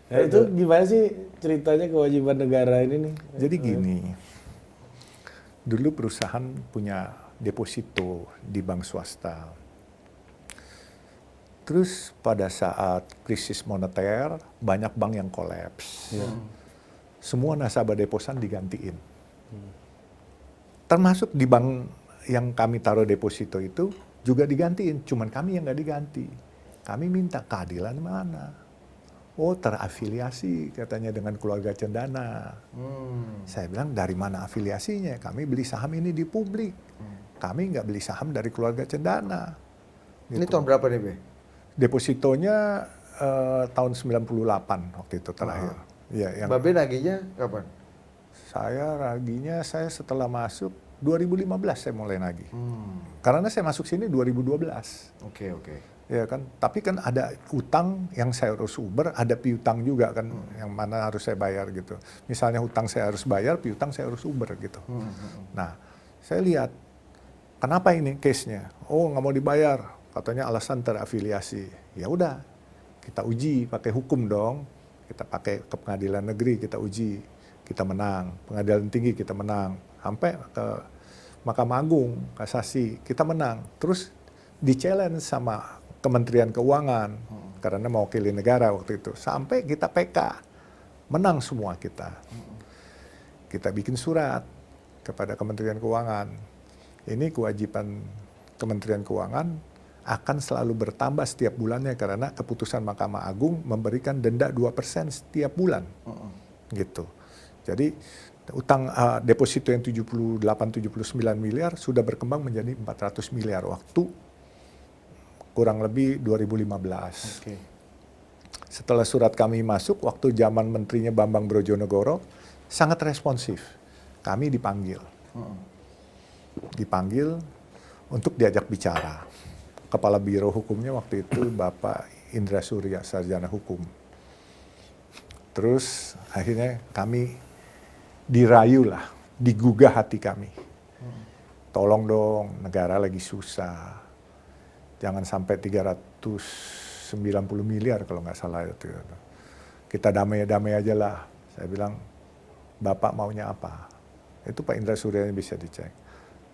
Nah, itu gimana sih ceritanya kewajiban negara ini nih? Jadi gini, dulu perusahaan punya deposito di bank swasta. Terus pada saat krisis moneter, banyak bank yang kolaps. Semua nasabah deposan digantiin. Termasuk di bank yang kami taruh deposito itu juga digantiin. Cuman kami yang nggak diganti. Kami minta keadilan mana? Oh, terafiliasi katanya dengan keluarga Cendana. Saya bilang dari mana afiliasinya? Kami beli saham ini di publik. Kami nggak beli saham dari keluarga Cendana. Ini tahun berapa nih Be? Depositonya tahun 98 waktu itu terakhir. Ya, yang Babe nagihnya kapan? saya setelah masuk 2015 saya mulai nagih. Karena saya masuk sini 2012. Oke. Ya kan, tapi kan ada utang yang saya harus uber, ada piutang juga kan, yang mana harus saya bayar gitu. Misalnya hutang saya harus bayar, piutang saya harus uber gitu. Nah, saya lihat kenapa ini case-nya? Oh, nggak mau dibayar. Katanya alasan terafiliasi. Ya udah, kita uji pakai hukum dong. Kita pakai ke pengadilan negeri, kita uji, kita menang. Pengadilan tinggi kita menang. Sampai ke Mahkamah Agung, kasasi, kita menang. Terus di-challenge sama Kementerian Keuangan karena mewakili negara waktu itu. Sampai kita PK, menang semua kita. kita bikin surat kepada Kementerian Keuangan. Ini kewajiban Kementerian Keuangan akan selalu bertambah setiap bulannya karena keputusan Mahkamah Agung memberikan denda 2% setiap bulan. Gitu. Jadi utang deposito yang 78-79 miliar sudah berkembang menjadi 400 miliar waktu kurang lebih 2015. Oke. Setelah surat kami masuk, waktu zaman menterinya Bambang Brojonegoro, sangat responsif. Kami dipanggil. Dipanggil untuk diajak bicara. Kepala Biro Hukumnya waktu itu Bapak Indra Surya, sarjana hukum. Terus akhirnya kami dirayu lah, digugah hati kami. Tolong dong, negara lagi susah. Jangan sampai 390 miliar kalau nggak salah itu. Kita damai-damai aja lah. Saya bilang, Bapak maunya apa? Itu Pak Indra Surya yang bisa dicek.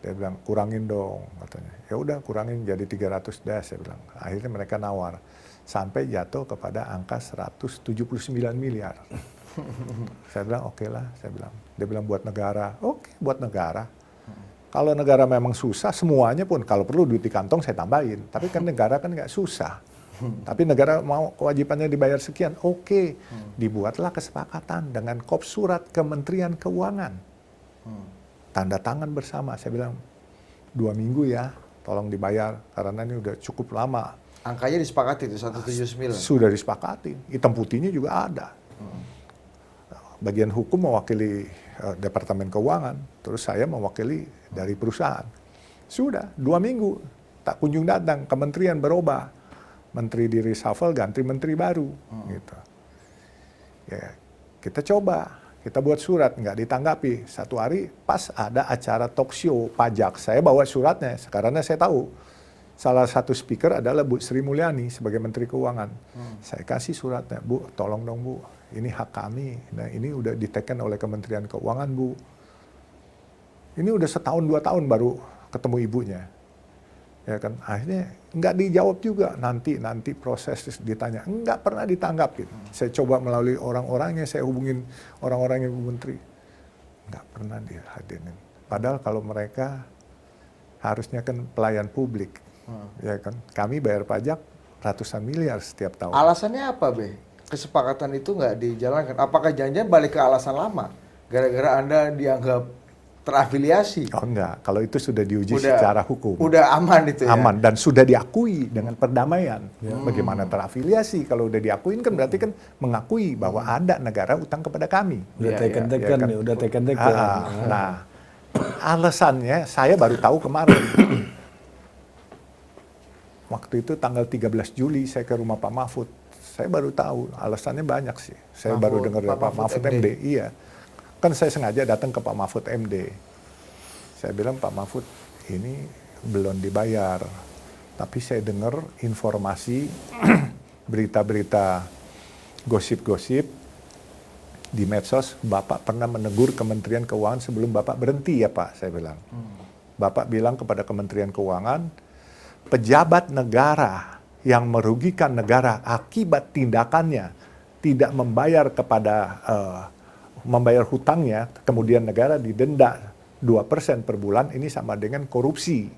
Dia bilang, kurangin dong, katanya. Ya udah, kurangin jadi 300 dah, saya bilang. Akhirnya mereka nawar. Sampai jatuh kepada angka 179 miliar. Saya bilang, oke lah, saya bilang. Dia bilang, buat negara. Oke, buat negara. Kalau negara memang susah, semuanya pun, kalau perlu duit di kantong saya tambahin. Tapi kan negara kan nggak susah. Tapi negara mau kewajibannya dibayar sekian, oke. Dibuatlah kesepakatan dengan kop surat Kementerian Keuangan. Tanda tangan bersama. Saya bilang, 2 minggu ya, tolong dibayar. Karena ini udah cukup lama. Angkanya disepakati itu 179. Sudah disepakati. Hitam putihnya juga ada. Bagian hukum mewakili Departemen Keuangan. Terus saya mewakili dari perusahaan. Sudah, 2 minggu. Tak kunjung datang. Kementerian berubah. Menteri di reshuffle, ganti menteri baru. Gitu. Ya, kita coba. Kita buat surat, nggak ditanggapi. Satu hari pas ada acara talk show pajak. Saya bawa suratnya, karena saya tahu. Salah satu speaker adalah Bu Sri Mulyani sebagai Menteri Keuangan. Saya kasih suratnya, Bu, tolong dong Bu, ini hak kami. Nah ini udah diteken oleh Kementerian Keuangan Bu. Ini udah 1-2 tahun baru ketemu ibunya. Ya kan, akhirnya nggak dijawab juga. Nanti proses ditanya, nggak pernah ditanggapin. Saya coba melalui orang-orangnya, saya hubungin orang-orangnya Bu Menteri. Nggak pernah dihadirin. Padahal kalau mereka harusnya kan pelayan publik. Ya kan, kami bayar pajak ratusan miliar setiap tahun. Alasannya apa, Be? Kesepakatan itu nggak dijalankan. Apakah jangan-jangan balik ke alasan lama? Gara-gara Anda dianggap terafiliasi? Oh enggak, kalau itu sudah diuji secara hukum. Udah aman itu ya? Aman, dan sudah diakui dengan perdamaian. Bagaimana terafiliasi? Kalau udah diakuin kan berarti kan mengakui bahwa ada negara utang kepada kami. Udah Iya, teken-teken kan? nih, udah teken-teken. Nah, alasannya saya baru tahu kemarin. Waktu itu tanggal 13 Juli saya ke rumah Pak Mahfud. Saya baru tahu, alasannya banyak sih. Saya baru dengar dari Pak Mahfud MD. Iya. Kan saya sengaja datang ke Pak Mahfud MD. Saya bilang, Pak Mahfud, ini belum dibayar. Tapi saya dengar informasi, berita-berita, gosip-gosip di medsos, Bapak pernah menegur Kementerian Keuangan sebelum Bapak berhenti ya Pak, saya bilang. Bapak bilang kepada Kementerian Keuangan, pejabat negara yang merugikan negara akibat tindakannya tidak membayar membayar hutangnya, kemudian negara didenda 2% per bulan, ini sama dengan korupsi.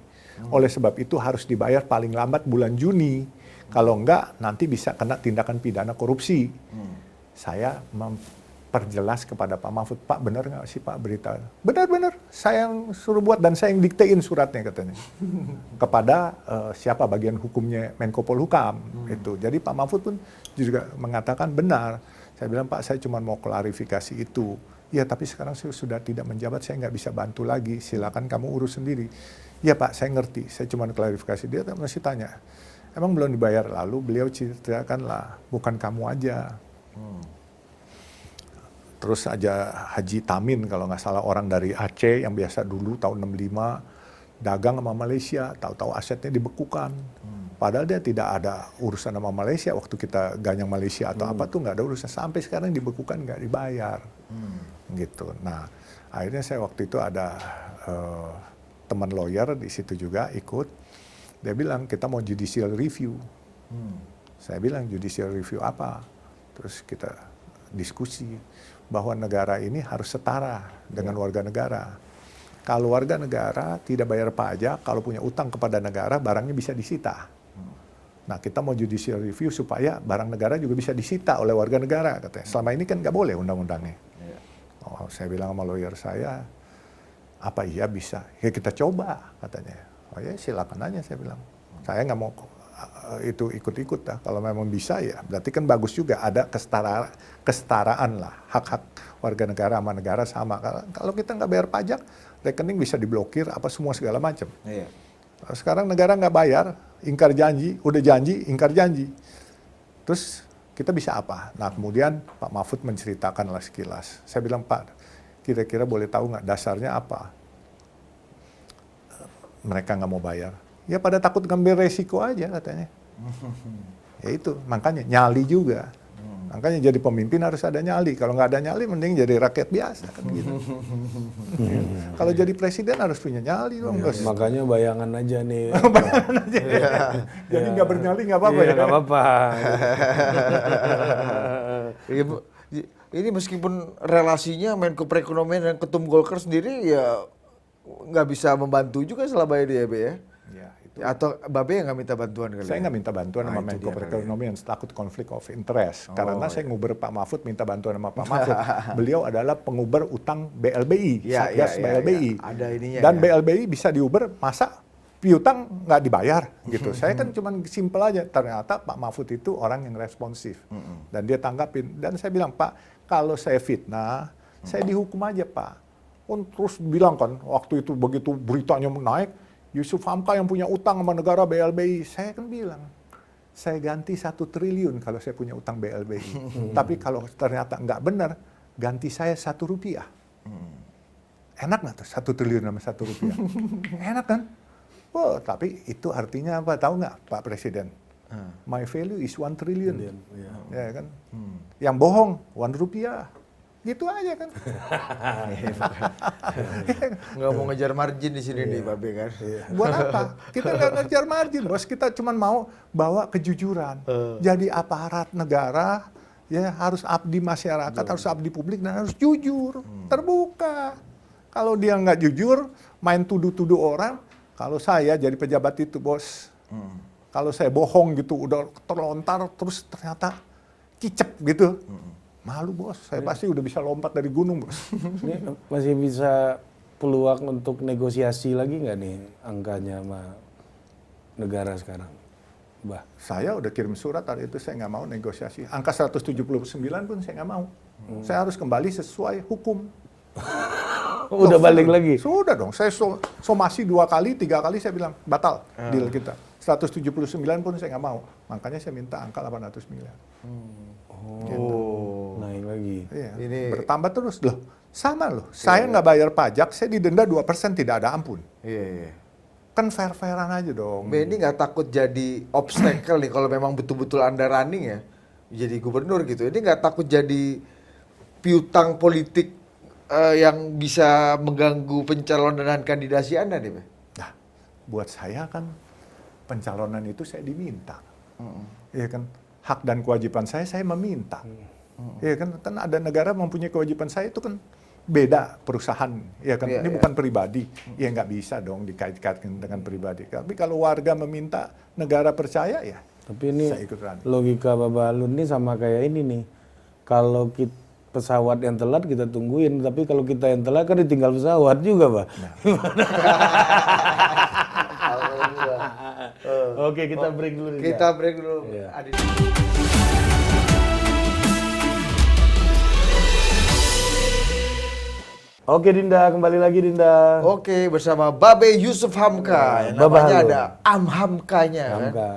Oleh sebab itu harus dibayar paling lambat bulan Juni. Kalau enggak, nanti bisa kena tindakan pidana korupsi. Saya memperjelas kepada Pak Mahfud, Pak benar nggak sih Pak berita? Benar-benar, saya yang suruh buat dan saya yang diktein suratnya katanya. Kepada siapa bagian hukumnya Menko Polhukam. Itu. Jadi Pak Mahfud pun juga mengatakan benar. Saya bilang, Pak saya cuma mau klarifikasi itu. Ya tapi sekarang saya sudah tidak menjabat, saya nggak bisa bantu lagi, silakan kamu urus sendiri. Ya Pak, saya ngerti, saya cuma klarifikasi. Dia masih tanya, emang belum dibayar? Lalu beliau ceritakanlah, bukan kamu aja. Terus aja Haji Tamin, kalau nggak salah orang dari Aceh yang biasa dulu tahun 65, dagang sama Malaysia, tahu-tahu asetnya dibekukan. Padahal dia tidak ada urusan sama Malaysia, waktu kita ganyang Malaysia atau apa tuh nggak ada urusan. Sampai sekarang dibekukan, nggak dibayar. Gitu. Nah, akhirnya saya waktu itu ada teman lawyer di situ juga ikut. Dia bilang kita mau judicial review. Saya bilang judicial review apa? Terus kita diskusi. bahwa negara ini harus setara dengan warga negara. Kalau warga negara tidak bayar pajak, kalau punya utang kepada negara, barangnya bisa disita. Nah, kita mau judicial review supaya barang negara juga bisa disita oleh warga negara, katanya. Selama ini kan nggak boleh undang-undangnya. Oh, saya bilang sama lawyer saya, apa iya bisa? Ya kita coba, katanya. Oh ya silakan aja, saya bilang. Saya nggak mau itu ikut-ikut dah. Kalau memang bisa ya, berarti kan bagus juga ada kesetaraan lah, hak-hak warga negara sama negara sama. Kalau kita nggak bayar pajak, rekening bisa diblokir, apa semua segala macam. Iya. Sekarang negara nggak bayar, ingkar janji, udah janji, ingkar janji. Terus kita bisa apa? Nah kemudian Pak Mahfud menceritakan lah sekilas. Saya bilang, Pak, kira-kira boleh tahu nggak dasarnya apa? Mereka nggak mau bayar. Ya pada takut ngambil resiko aja katanya. Ya itu, makanya nyali juga. Makanya jadi pemimpin harus ada nyali. Kalau nggak ada nyali, mending jadi rakyat biasa kan gitu. Kalau jadi presiden harus punya nyali dong, bos. Makanya bayangan aja nih. Bayangan aja. Jadi nggak bernyali nggak apa-apa ya. Nggak apa-apa. Iya, Bu. Ini meskipun relasinya Menko Perekonomian dan Ketum Golkar sendiri ya nggak bisa membantu juga selama ini ya, Be ya? Ya, itu. Atau Babe yang nggak minta bantuan kali Saya ya? nggak minta bantuan sama itu Menko dia kali ya. Perekonomian, takut konflik of interest. Karena saya nguber Pak Mahfud, minta bantuan sama Pak Mahfud. Beliau adalah penguber utang BLBI, Iya, Satgas iya, BLBI. iya. Ada ininya Dan ya. BLBI bisa diuber, masa piutang nggak dibayar gitu. Saya kan cuma simpel aja. Ternyata Pak Mahfud itu orang yang responsif. Dan dia tanggapin. Dan saya bilang, Pak, kalau saya fitnah, saya dihukum aja, Pak. Terus bilang kan, waktu itu begitu beritanya naik, Yusuf Hamka yang punya utang sama negara BLBI. Saya kan bilang, saya ganti 1 triliun kalau saya punya utang BLBI. Tapi kalau ternyata nggak benar, ganti saya 1 rupiah. Enak nggak tuh 1 triliun sama 1 rupiah? Enak kan? Oh, tapi itu artinya apa? Tahu nggak Pak Presiden? My value is 1 triliun. Ya kan? Yang bohong 1 rupiah. Gitu aja kan. Nggak mau ngejar margin di sini nih, Babe kan? Buat apa? Kita nggak ngejar margin, bos. Kita cuma mau bawa kejujuran. Jadi aparat negara ya harus abdi masyarakat, harus abdi publik dan harus jujur, terbuka. Kalau dia nggak jujur, main tuduh-tuduh orang. Kalau saya jadi pejabat itu, bos, kalau saya bohong gitu, udah terlontar terus ternyata kicep gitu, malu bos. Saya pasti udah bisa lompat dari gunung, bos. Ini masih bisa peluang untuk negosiasi lagi nggak nih angkanya sama negara sekarang, Bah? Saya udah kirim surat hari itu, saya nggak mau negosiasi. Angka 179 pun saya nggak mau. Saya harus kembali sesuai hukum. Udah balik lagi? Sudah dong. Saya somasi 2 kali, 3 kali saya bilang batal deal kita. 179 pun saya nggak mau. Makanya saya minta angka 800 miliar. Oh. Naik lagi. Iya. Ini- Bertambah terus loh. Sama loh. Saya nggak bayar pajak, saya didenda 2%, tidak ada ampun. Iya, iya. Kan fair-fairan aja dong. Be, ini nggak takut jadi obstacle nih kalau memang betul-betul Anda running ya, jadi gubernur gitu. Ini nggak takut jadi piutang politik yang bisa mengganggu pencalonan dan kandidasi Anda nih, Be? Nah, buat saya kan pencalonan itu saya diminta. Iya kan, hak dan kewajiban saya meminta. Iya kan, kan ada negara mempunyai kewajiban, saya itu kan beda perusahaan. Iya kan, Iya, ini iya. bukan pribadi. Ya nggak bisa dong dikait-kaitkan dengan pribadi. Tapi kalau warga meminta, negara percaya ya. Tapi ini Saya ikut running. logika Bapak Alun ini sama kayak ini nih. Kalau pesawat yang telat kita tungguin, tapi kalau kita yang telat kan ditinggal pesawat juga, Pak. Oke, kita break dulu. Rinda. Kita break dulu. Iya. Adit. Oke Dinda, kembali lagi Dinda. Oke, bersama Babe Yusuf Hamka. Babe Namanya Halo. ada Hamkanya kan? Hamka.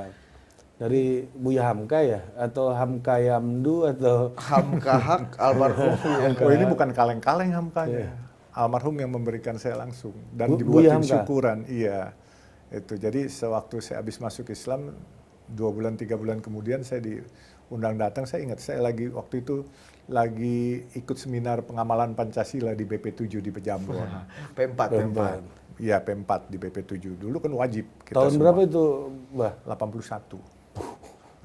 Dari Buya Hamka ya? Atau Hamka Yamdu atau... Hamka Hak almarhum. Oh ini bukan kaleng-kaleng Hamkanya. Almarhum yang memberikan saya langsung. Dan Buya dibuatin Hamka? syukuran. Iya. Itu. Jadi sewaktu saya habis masuk Islam, 2 bulan, 3 bulan kemudian saya diundang datang. Saya ingat, saya waktu itu lagi ikut seminar pengamalan Pancasila di BP7 di Pejampron. P4, P4. Iya, P4 di BP7. Dulu kan wajib. Kita Tahun semua. berapa itu, Bah? 81.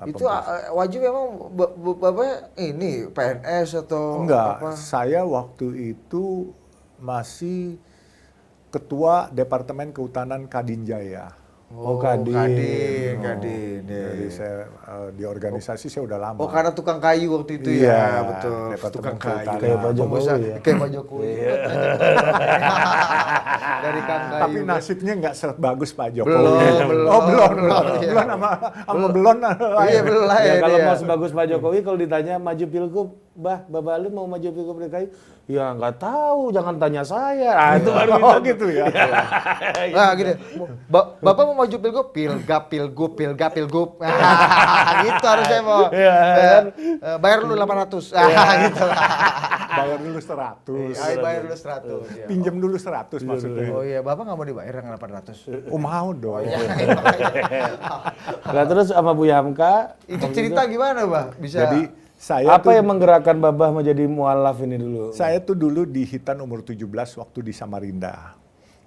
Itu wajib memang Bapak ini PNS atau Enggak, apa? saya waktu itu masih Ketua Departemen Kehutanan Kadin Jaya. Oh, Kadin. Kadin. Ya, Jadi ya. saya di organisasi saya udah lama. Oh, karena tukang kayu waktu itu Iya, ya, betul. Departemen Tukang kayu. Kehutanan. Kayak Pak Jokowi Pengusaha- ya. Kayak Pak Jokowi. Dari Kang Kayu. Tapi nasibnya nggak sebagus Pak Jokowi. Belum, Oh belum, iya. belum sama belum. Iya, belum lah Ya, kalau dia. mau sebagus Pak Jokowi, kalau ditanya maju pilgub, Bapak Alun mau maju pilgub DKI? Ya nggak tahu, jangan tanya saya. Ah, itu baru Oh gitu ya. Nah, gini. Bapak mau maju pilgub, pilgub. Nah, gitu harusnya mau. Iya, kan? Bayar dulu 800. Gitu lah. Bayar dulu 100. Bayar dulu 100. Ya. Pinjam dulu 100 maksudnya. Oh iya, Bapak nggak mau dibayar yang 800. Oh mau dong. Nah, terus sama Bu Hamka, Itu cerita gimana, Pak? Bisa Jadi saya apa tuh, yang menggerakkan Babah menjadi mualaf ini dulu? saya tuh dulu di Hitan umur 17 waktu di Samarinda.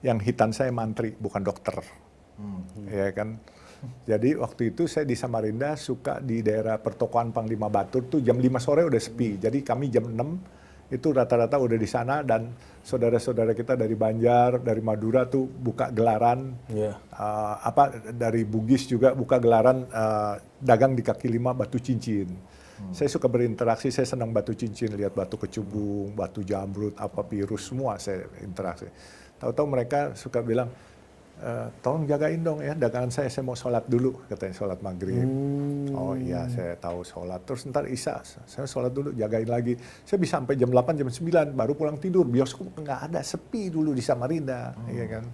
Yang Hitan saya mantri, bukan dokter. Ya kan. Jadi waktu itu saya di Samarinda suka di daerah pertokoan Panglima Batur tuh jam 5 sore udah sepi. Jadi kami jam 6 itu rata-rata udah di sana dan saudara-saudara kita dari Banjar, dari Madura tuh buka gelaran. Iya. Dari Bugis juga buka gelaran dagang di kaki lima batu cincin. Saya suka berinteraksi, saya senang batu cincin, lihat batu kecubung, batu jamrut, virus semua saya interaksi. Tahu-tahu mereka suka bilang, tolong jagain dong ya dagangan saya mau sholat dulu, katanya sholat maghrib. Oh iya saya tahu sholat, terus ntar Isya saya sholat dulu, jagain lagi. Saya bisa sampai jam 8, jam 9 baru pulang tidur, bioskop nggak ada, sepi dulu di Samarinda, iya kan.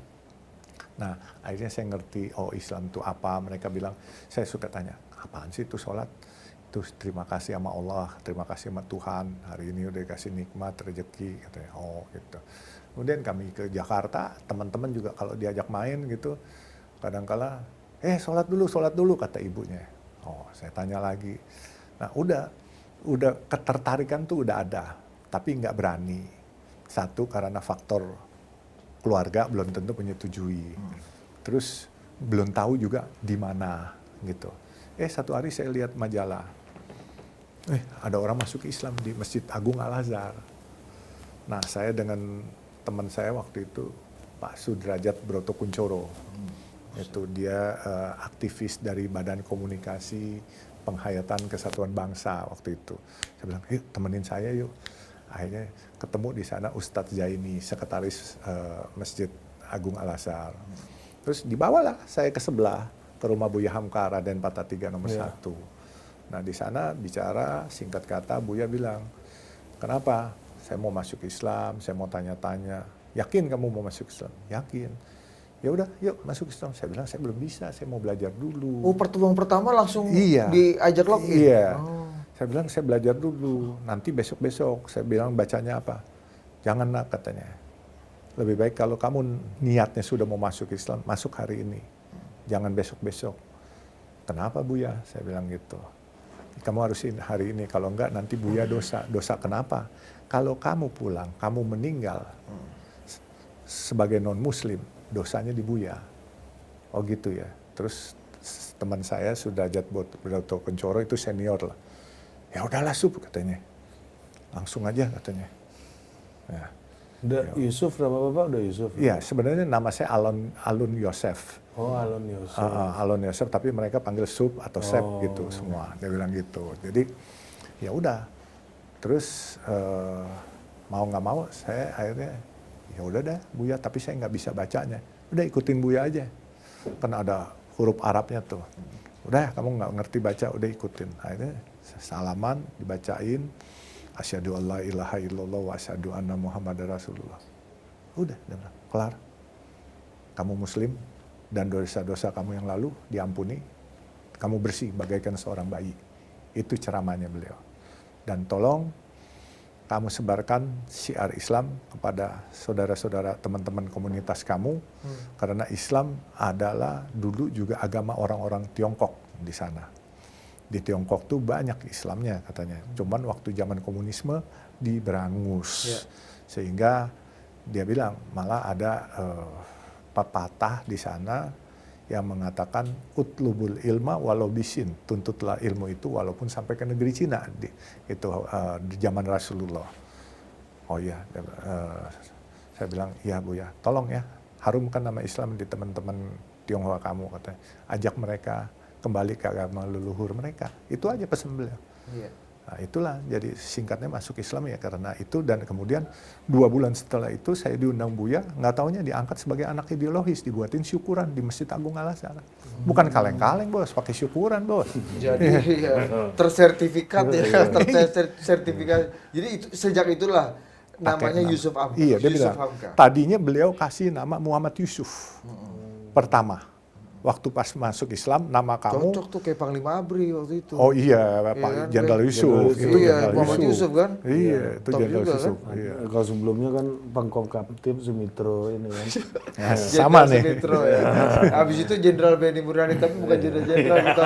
Nah akhirnya saya ngerti, oh Islam itu apa, mereka bilang, saya suka tanya, apaan sih itu sholat? Itu terima kasih sama Allah, terima kasih sama Tuhan, hari ini udah kasih nikmat, rezeki, katanya, oh gitu. Kemudian kami ke Jakarta, teman-teman juga kalau diajak main gitu, kadang-kala, sholat dulu, kata ibunya. Oh, saya tanya lagi. Nah, udah ketertarikan tuh udah ada, tapi nggak berani. Satu, karena faktor keluarga belum tentu menyetujui. Terus, belum tahu juga di mana, gitu. Satu hari saya lihat majalah, ada orang masuk Islam di Masjid Agung Al-Azhar. Nah, saya dengan teman saya waktu itu Pak Sudrajat Broto Kuncoro. Itu dia aktivis dari Badan Komunikasi Penghayatan Kesatuan Bangsa waktu itu. Saya bilang, yuk temenin saya yuk. Akhirnya ketemu di sana Ustadz Zaini, sekretaris Masjid Agung Al-Azhar. Terus dibawalah saya ke sebelah, ke rumah Buya Hamka, Raden Patatiga nomor 1. Nah di sana bicara, singkat kata Buya bilang, kenapa? Saya mau masuk Islam, saya mau tanya-tanya. Yakin kamu mau masuk Islam? Yakin. Ya udah, yuk masuk Islam. Saya bilang saya belum bisa, saya mau belajar dulu. Oh, pertemuan pertama langsung Iya. diajak login? Iya. Oh. Saya bilang saya belajar dulu, nanti besok-besok. Saya bilang bacanya apa? Jangan nak, katanya. Lebih baik kalau kamu niatnya sudah mau masuk Islam, masuk hari ini. Jangan besok-besok. Kenapa Buya? Saya bilang gitu. Kamu harus hari ini, kalau enggak nanti Buya dosa. Dosa kenapa? Kalau kamu pulang, kamu meninggal sebagai non-muslim, dosanya di Buya. Oh gitu ya. Terus teman saya Sudrajat Broto Kuncoro itu senior lah. Ya udahlah Sub, katanya. Langsung aja katanya. Ya. Yusuf, nama Bapak udah Yusuf? Iya, sebenarnya nama saya Alun Yosef. Oh, Alun Yusuf. Alun Yosef, tapi mereka panggil Sub atau Sep gitu semua. Dia bilang gitu. Jadi ya udah. Terus mau nggak mau saya akhirnya ya udah dah Buya, tapi saya nggak bisa bacanya. Udah ikutin Buya aja. Kan ada huruf Arabnya tuh. Udah kamu nggak ngerti baca, udah ikutin. Akhirnya salaman dibacain. Asyhadu alla ilaha illallah wa asyhadu anna Muhammadar Rasulullah. Udah kelar. Kamu muslim dan dosa-dosa kamu yang lalu diampuni. Kamu bersih bagaikan seorang bayi. Itu ceramahnya beliau. Dan tolong kamu sebarkan syiar Islam kepada saudara-saudara teman-teman komunitas kamu. Karena Islam adalah dulu juga agama orang-orang Tiongkok di sana. Di Tiongkok tuh banyak Islamnya katanya. Cuman waktu zaman komunisme diberangus. Sehingga dia bilang malah ada pepatah di sana yang mengatakan utlubul ilma walau bisin, tuntutlah ilmu itu walaupun sampai ke negeri Cina di zaman Rasulullah. Oh iya, saya bilang iya Bu ya, tolong ya harumkan nama Islam di teman-teman Tionghoa kamu, katanya, ajak mereka kembali ke agama leluhur mereka. Itu aja pesan beliau. Iya. Nah, itulah jadi singkatnya masuk Islam ya karena itu, dan kemudian 2 bulan setelah itu saya diundang Buya, nggak taunya diangkat sebagai anak ideologis, dibuatin syukuran di Masjid Agung Al-Azhar. Bukan kaleng-kaleng bos, pakai syukuran bos. Jadi ya, tersertifikat ya, tersertifikat. Jadi itu, sejak itulah namanya Pakai nama. Yusuf Hamka. Iya, dia Yusuf bilang. Hamka. Tadinya beliau kasih nama Muhammad Yusuf. Pertama. Waktu pas masuk Islam, nama kamu. Cocok tuh kayak Panglima ABRI waktu itu. Oh iya, Iya Pak kan, Jenderal Ben? Yusuf. Jenderal Itu Iya, Jenderal Muhammad Yusuf kan. Iya, itu Top Jenderal juga Yusuf. kan? Iya. Kalau sebelumnya kan Pangkop Kaptip Sumitro ini kan. Nah, sama Jenderal nih. Sumitro ya. Habis itu Jenderal Benny Murdani, tapi bukan jenderal kita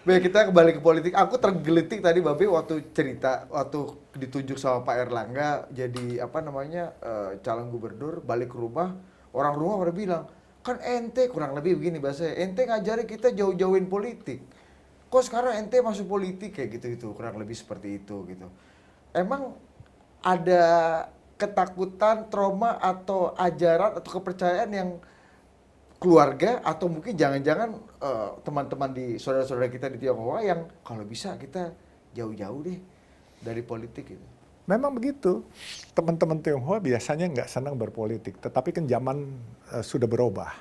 Baik, kita kembali ke politik. Aku tergelitik tadi Babe waktu cerita, waktu ditunjuk sama Pak Erlangga jadi apa namanya calon gubernur, balik ke rumah, orang rumah pada bilang, kan ente kurang lebih begini bahasanya, ente ngajarin kita jauh-jauhin politik. Kok sekarang ente masuk politik kayak gitu-gitu, kurang lebih seperti itu gitu. Emang ada ketakutan, trauma atau ajaran atau kepercayaan yang keluarga atau mungkin jangan-jangan teman-teman di saudara-saudara kita di Tionghoa yang kalau bisa kita jauh-jauh deh dari politik gitu. Memang begitu. Teman-teman Tionghoa biasanya nggak senang berpolitik, tetapi kan zaman sudah berubah.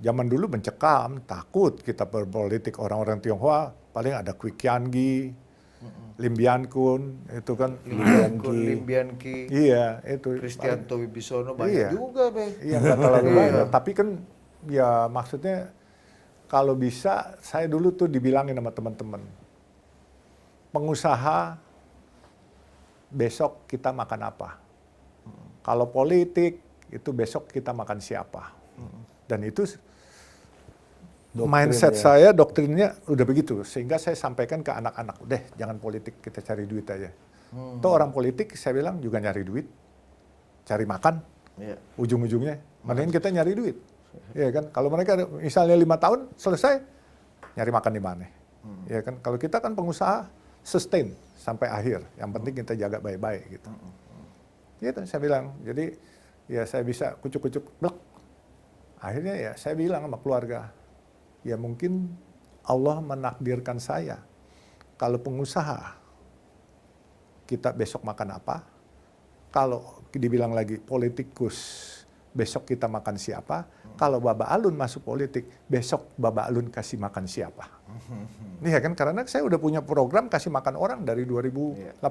Zaman dulu mencekam, takut kita berpolitik. Orang-orang Tionghoa paling ada Kwi Kian Gi, Lim Bian Kun, itu kan Lim Bian Ki, iya itu. Kristianto Wibisono banyak Iya. juga, Be. Iya nggak terlalu Iya. banyak. Tapi kan ya maksudnya kalau bisa, saya dulu tuh dibilangin sama teman-teman, pengusaha besok kita makan apa? Kalau politik itu besok kita makan siapa? Dan itu Doktrin mindset ya. saya, doktrinnya udah begitu. Sehingga saya sampaikan ke anak-anak, udah jangan politik, kita cari duit aja. Tuh orang politik saya bilang juga nyari duit, cari makan, Iya. ujung-ujungnya. Mending kita nyari duit. Ya kan? Kalau mereka misalnya 5 tahun selesai, nyari makan di mana? Ya kan? Kalau kita kan pengusaha sustain sampai akhir. Yang penting kita jaga baik-baik gitu. Gitu saya bilang. Jadi ya saya bisa kucuk-kucuk blek. Akhirnya ya saya bilang sama keluarga, ya mungkin Allah menakdirkan saya kalau pengusaha kita besok makan apa, kalau dibilang lagi politikus besok kita makan siapa, kalau Baba Alun masuk politik besok Baba Alun kasih makan siapa. Iya kan, karena saya udah punya program kasih makan orang dari 2018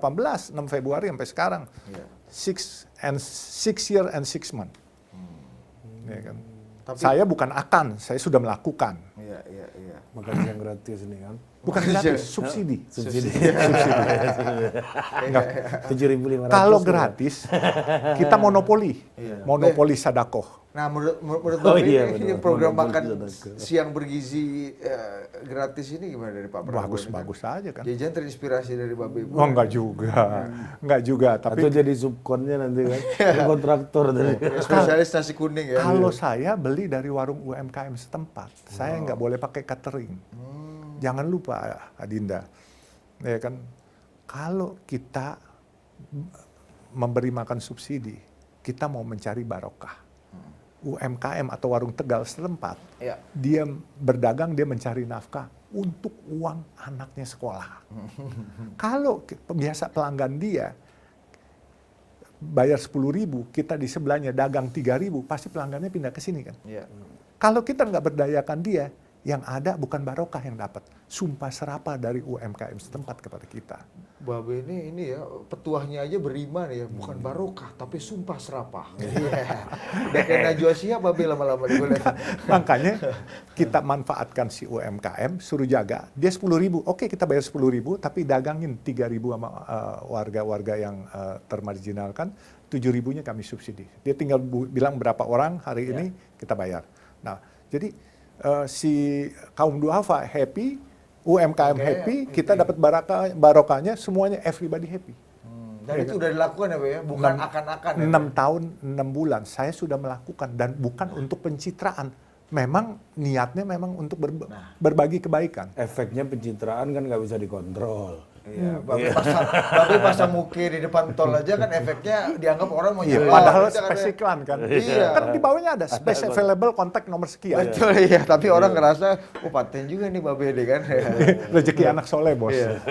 6 Februari sampai sekarang. Iya. 6 year and 6 month. Iya kan. Tapi- Saya bukan akan, saya sudah melakukan. Iya. Makan siang gratis ini kan. Bukan gratis, subsidi. Subsidi. Enggak. 7.500. Kalau gratis, kita monopoli. Iya. Monopoli sadakoh. Nah, menurut Oh Bapak iya, ini benar. program Monopoli makan sedekah. siang bergizi gratis ini gimana dari Pak Prabowo? Bagus-bagus aja kan. Jajan terinspirasi dari Bapak Ibu. Oh enggak juga. Enggak juga, Atau tapi jadi subkonnya nanti kan. Kontraktor dari. Spesialis nasi kuning ya. kalau saya beli dari warung UMKM setempat, saya nggak boleh pakai catering. Jangan lupa Adinda, ya kan, kalau kita memberi makan subsidi, kita mau mencari barokah. UMKM atau warung Tegal setempat, Iya. dia berdagang, dia mencari nafkah untuk uang anaknya sekolah. Kalau biasa pelanggan dia bayar 10.000, kita di sebelahnya dagang 3.000, pasti pelanggannya pindah ke sini kan. Iya. Kalau kita nggak berdayakan dia, yang ada bukan barokah yang dapat, sumpah serapah dari UMKM setempat kepada kita. Babe ini ya petuahnya aja beriman ya, bukan barokah tapi sumpah serapah. Iya. Udah kayak Najwa Shihab Babe lama-lama gue lihat. Makanya kita manfaatkan si UMKM, suruh jaga. Dia 10.000, oke kita bayar 10.000, tapi dagangin 3.000 sama warga-warga yang termarginalkan, 7.000-nya kami subsidi. Dia tinggal bilang berapa orang hari ini kita bayar. Nah, jadi si kaum duafa happy, UMKM happy, kita dapat barokahnya, semuanya everybody happy. Dan itu udah dilakukan ya, Pak ya? Bukan akan-akan ya? 6 tahun, 6 bulan, saya sudah melakukan, dan bukan untuk pencitraan. memang niatnya memang untuk berbagi kebaikan. Efeknya pencitraan kan nggak bisa dikontrol. Iya, Babe pasang muke di depan tol aja kan efeknya dianggap orang mau Iya, nyolong. padahal Gitu kan, space iklan kan. Iya. Kan di bawahnya ada space available kontak nomor sekian. Betul iya, tapi orang ngerasa, oh paten juga nih Babe deh kan. Rezeki anak soleh, bos. Iya.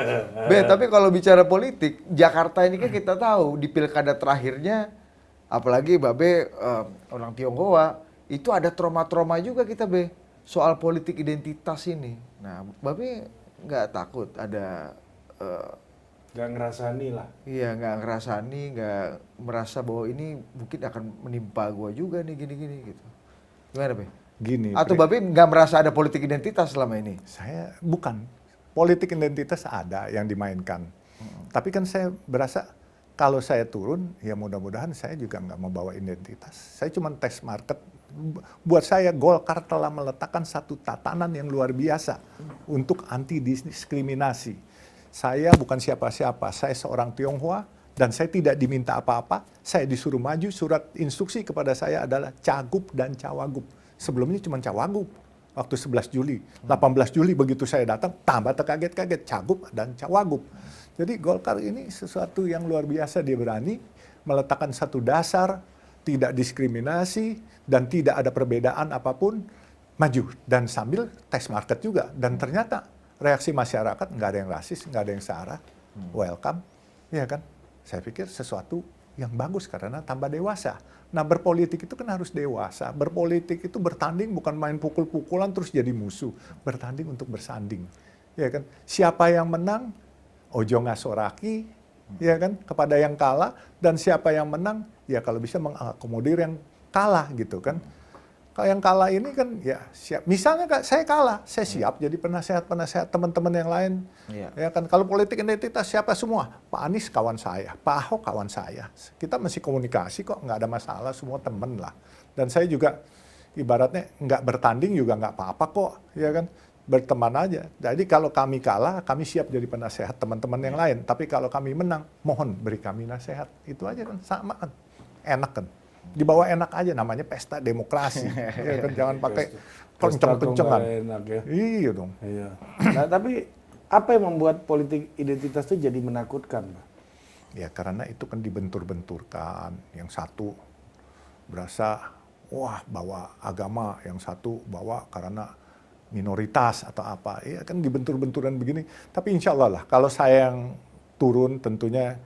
Be, tapi kalau bicara politik, Jakarta ini kan kita tahu di pilkada terakhirnya, apalagi Babe orang Tionghoa, itu ada trauma-trauma juga kita Be, soal politik identitas ini. Nah, Babe nggak takut ada Nggak ngerasani lah. iya, nggak ngerasani, nggak merasa bahwa ini mungkin akan menimpa gua juga nih gini-gini gitu. Gimana Be? Gini, Atau Babe nggak merasa ada politik identitas selama ini? saya bukan. Politik identitas ada yang dimainkan. Tapi kan saya berasa kalau saya turun, ya mudah-mudahan saya juga nggak membawa identitas. Saya cuma tes market. Buat saya Golkar telah meletakkan satu tatanan yang luar biasa untuk anti diskriminasi. Saya bukan siapa-siapa, saya seorang Tionghoa dan saya tidak diminta apa-apa. Saya disuruh maju, surat instruksi kepada saya adalah Cagup dan Cawagup. Sebelumnya cuma Cawagup waktu 11 Juli. 18 Juli begitu saya datang, tambah terkaget-kaget Cagup dan Cawagup. Jadi Golkar ini sesuatu yang luar biasa, dia berani meletakkan satu dasar, tidak diskriminasi, dan tidak ada perbedaan apapun, maju. Dan sambil tes market juga. Dan ternyata reaksi masyarakat, nggak ada yang rasis, nggak ada yang sara, welcome. Ya kan? Saya pikir sesuatu yang bagus karena tambah dewasa. Nah berpolitik itu kan harus dewasa. Berpolitik itu bertanding bukan main pukul-pukulan terus jadi musuh. Bertanding untuk bersanding. Ya kan? Siapa yang menang, ojo ngasoraki, ya kan? Kepada yang kalah. Dan siapa yang menang, ya kalau bisa mengakomodir yang kalah gitu kan. Kalau yang kalah ini kan ya siap. Misalnya saya kalah, saya siap jadi penasehat teman-teman yang lain. Iya. Ya kan kalau politik identitas siapa semua? Pak Anies kawan saya, Pak Ahok kawan saya. Kita masih komunikasi kok, nggak ada masalah, semua teman lah. Dan saya juga ibaratnya nggak bertanding juga nggak apa-apa kok, ya kan? Berteman aja. Jadi kalau kami kalah, kami siap jadi penasehat teman-teman yang lain. Tapi kalau kami menang, mohon beri kami nasihat. Itu aja kan, sama kan, enak kan. Dibawa enak aja, namanya pesta demokrasi. Ya kan, jangan pakai kenceng-kencengan. Ya. Iya dong. Iya. Nah, tapi apa yang membuat politik identitas itu jadi menakutkan, Pak? Ya karena itu kan dibentur-benturkan. Yang satu berasa, wah bawa agama. Yang satu bawa karena minoritas atau apa. Ya kan dibentur-benturan begini. Tapi insya Allah lah, kalau saya yang turun tentunya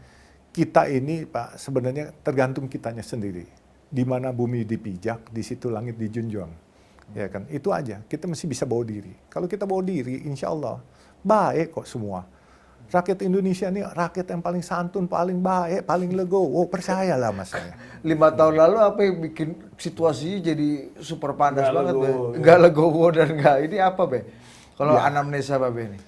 kita ini Pak sebenarnya tergantung kitanya sendiri. Di mana bumi dipijak, di situ langit dijunjung. Ya kan, itu aja. Kita mesti bisa bawa diri. Kalau kita bawa diri, insya Allah baik kok semua. Rakyat Indonesia ini rakyat yang paling santun, paling baik, paling legowo. Percayalah mas saya. 5 tahun lalu apa yang bikin situasinya jadi super panas Nggak banget Be? legowo, ya. Nggak legowo dan nggak ini apa Be? Kalau Ya. anamnesa Babe ini?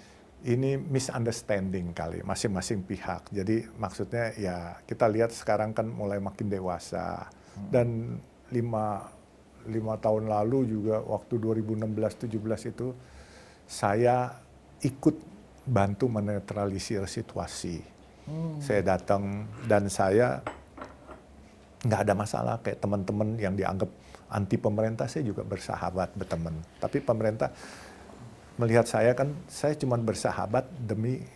Ini misunderstanding kali masing-masing pihak. Jadi maksudnya ya kita lihat sekarang kan mulai makin dewasa. Dan 5 tahun lalu juga waktu 2016-17 itu saya ikut bantu menetralisir situasi. Saya datang dan saya nggak ada masalah kayak teman-teman yang dianggap anti pemerintah, saya juga bersahabat berteman. Tapi pemerintah melihat saya kan, saya cuma bersahabat demi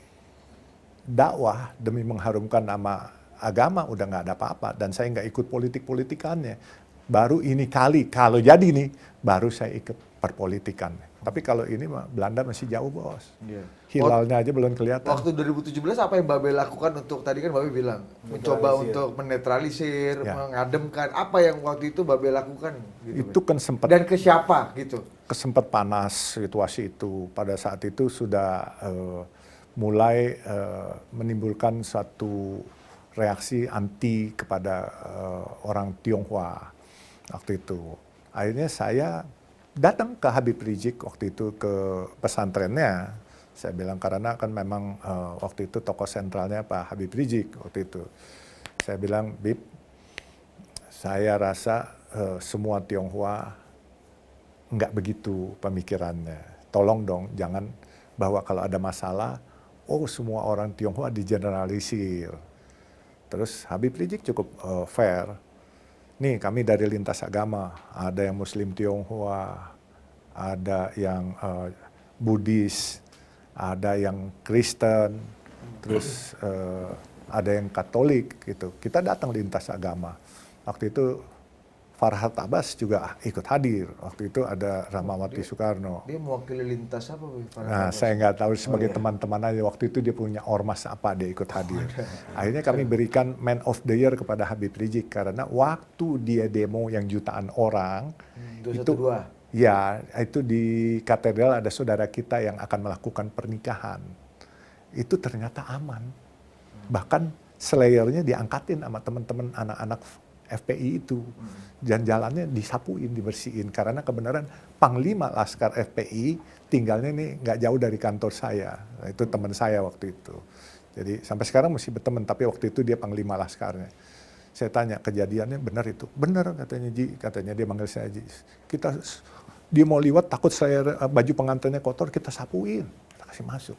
dakwah, demi mengharumkan nama agama, udah nggak ada apa-apa. Dan saya nggak ikut politik-politikannya. Baru ini kali, kalau jadi nih, baru saya ikut perpolitikan. Tapi kalau ini Belanda masih jauh bos. Iya. Hilalnya aja belum kelihatan. Waktu 2017 apa yang Babe lakukan untuk, tadi kan Babe bilang, mencoba untuk menetralisir, Ya. mengademkan. Apa yang waktu itu Babe lakukan? Gitu, Itu Be? kan sempat Dan ke siapa gitu? kesempat panas situasi itu. Pada saat itu sudah mulai menimbulkan suatu reaksi anti kepada orang Tionghoa waktu itu. Akhirnya saya datang ke Habib Rizik waktu itu ke pesantrennya. Saya bilang karena kan memang waktu itu tokoh sentralnya Pak Habib Rizik waktu itu. Saya bilang, Bib, saya rasa semua Tionghoa nggak begitu pemikirannya. Tolong dong, jangan bahwa kalau ada masalah, oh semua orang Tionghoa digeneralisir. Terus Habib Rizik cukup fair. Nih kami dari lintas agama, ada yang Muslim Tionghoa, ada yang Buddhis, ada yang Kristen, terus ada yang Katolik gitu. Kita datang lintas agama. Waktu itu Farhad Abbas juga ikut hadir. Waktu itu ada Rahmawati Soekarno. Dia mewakili lintas apa, Bang? Nah, saya nggak tahu sebagai teman-teman aja. Waktu itu dia punya ormas apa, dia ikut hadir. Akhirnya kami berikan Man of the Year kepada Habib Rizik karena waktu dia demo yang jutaan orang, 212. ya itu di katedral ada saudara kita yang akan melakukan pernikahan. Itu ternyata aman. Bahkan slayernya diangkatin sama teman-teman anak-anak FPI itu. Dan jalannya disapuin, dibersihin. Karena kebenaran Panglima Laskar FPI tinggalnya ini nggak jauh dari kantor saya. Nah, itu teman saya waktu itu. Jadi sampai sekarang masih berteman, tapi waktu itu dia Panglima Laskarnya. Saya tanya, kejadiannya benar itu? Benar katanya Ji, katanya dia manggil saya Ji. Dia mau liwat takut saya baju pengantinnya kotor, kita sapuin, kita kasih masuk.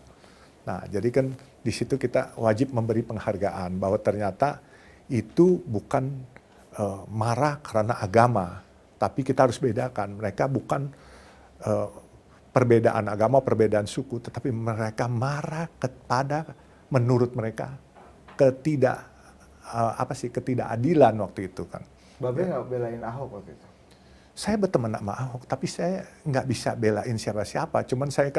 Nah, jadi kan di situ kita wajib memberi penghargaan bahwa ternyata itu bukan marah karena agama, tapi kita harus bedakan. Mereka bukan perbedaan agama, perbedaan suku, tetapi mereka marah kepada menurut mereka ketidakadilan waktu itu kan. Babe nggak belain Ahok waktu itu? Saya berteman sama Ahok, tapi saya nggak bisa belain siapa-siapa. Cuman saya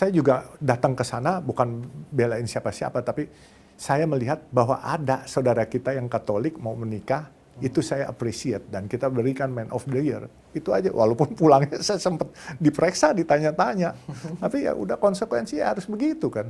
juga datang ke sana bukan belain siapa-siapa, tapi saya melihat bahwa ada saudara kita yang Katolik mau menikah, itu saya appreciate dan kita berikan Man of the Year. Itu aja, walaupun pulangnya saya sempat diperiksa, ditanya-tanya. Tapi ya udah konsekuensinya harus begitu kan.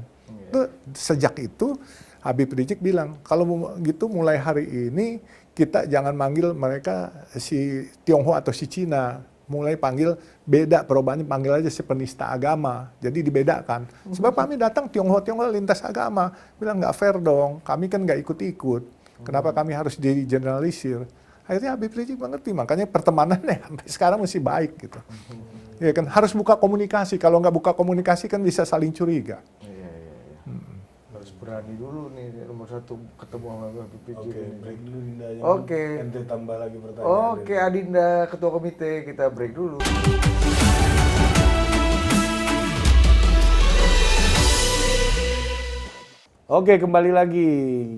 Sejak itu Habib Rizik bilang, kalau gitu mulai hari ini kita jangan manggil mereka si Tionghoa atau si Cina. Mulai panggil beda, perubahannya panggil aja si penista agama. Jadi dibedakan. Sebab kami datang Tionghoa lintas agama. Bilang nggak fair dong, kami kan nggak ikut-ikut. Kenapa kami harus digeneralisir? Akhirnya Habib Rizik mengerti, makanya pertemanannya sampai sekarang masih baik gitu. Ya kan harus buka komunikasi. Kalau nggak buka komunikasi kan bisa saling curiga. Harus berani dulu nih nomor satu ketemu sama Habib Rizik. Oke, break dulu Dinda. Oke. Ente tambah lagi pertanyaan. Oke, Adinda, ketua komite, kita break dulu. Oke, kembali lagi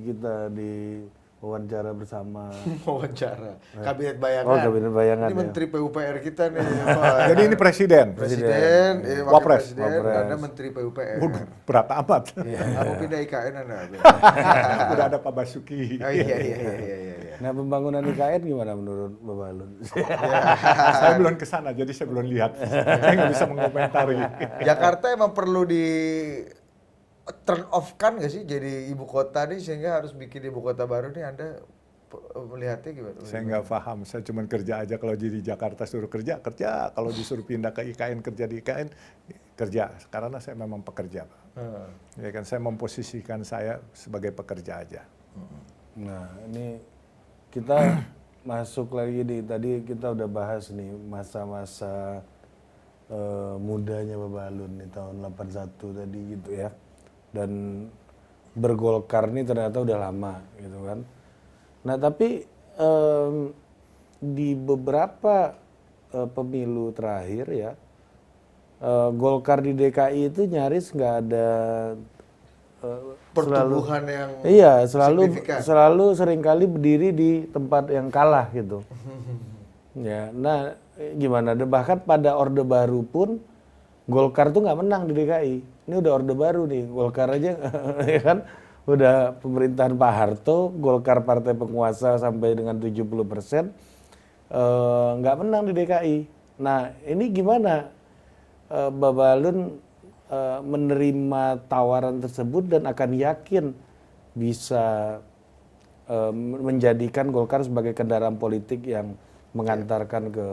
kita di wawancara bersama. Wawancara. Kabinet Bayangan. Oh, Kabinet Bayangan, Ini ya. Menteri PUPR kita nih. Pak. Jadi ini presiden. Presiden, Wakil Wapres. Presiden, Wapres. Anda Menteri PUPR. Waduh, berat amat. Iya, nggak mau pindah IKN Anda. Udah ada Pak Basuki. Oh, iya. Nah, pembangunan IKN gimana menurut Bapak Alun? Saya belum ke sana, jadi saya belum lihat. Saya nggak bisa mengomentari. Jakarta emang perlu di turn off kan nggak sih jadi ibu kota nih sehingga harus bikin ibu kota baru nih, Anda melihatnya gimana? Saya nggak paham, saya cuma kerja aja. Kalau di Jakarta suruh kerja, kerja. Kalau disuruh pindah ke IKN, kerja di IKN, kerja. Karena saya memang pekerja, Pak. Ya kan, saya memposisikan saya sebagai pekerja aja. Nah, ini kita masuk lagi tadi kita udah bahas nih masa-masa mudanya Bapak Alun nih tahun 81 tadi gitu ya. Dan bergolkar nih ternyata udah lama gitu kan. Nah tapi di beberapa pemilu terakhir ya, Golkar di DKI itu nyaris nggak ada Pertumbuhan yang signifikan. selalu seringkali berdiri di tempat yang kalah gitu. Ya, nah gimana? Bahkan pada Orde Baru pun Golkar tuh nggak menang di DKI. Ini udah Orde Baru nih, Golkar aja ya kan udah pemerintahan Pak Harto, Golkar partai penguasa sampai dengan 70%, nggak menang di DKI. Nah ini gimana Bapak Alun menerima tawaran tersebut dan akan yakin bisa menjadikan Golkar sebagai kendaraan politik yang mengantarkan ke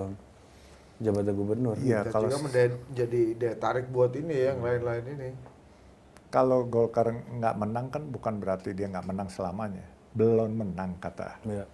jabatan gubernur. Iya, Dan kalau juga jadi daya tarik buat ini ya, yang lain-lain ini. kalau Golkar nggak menang kan bukan berarti dia nggak menang selamanya. Belum menang kata Ya.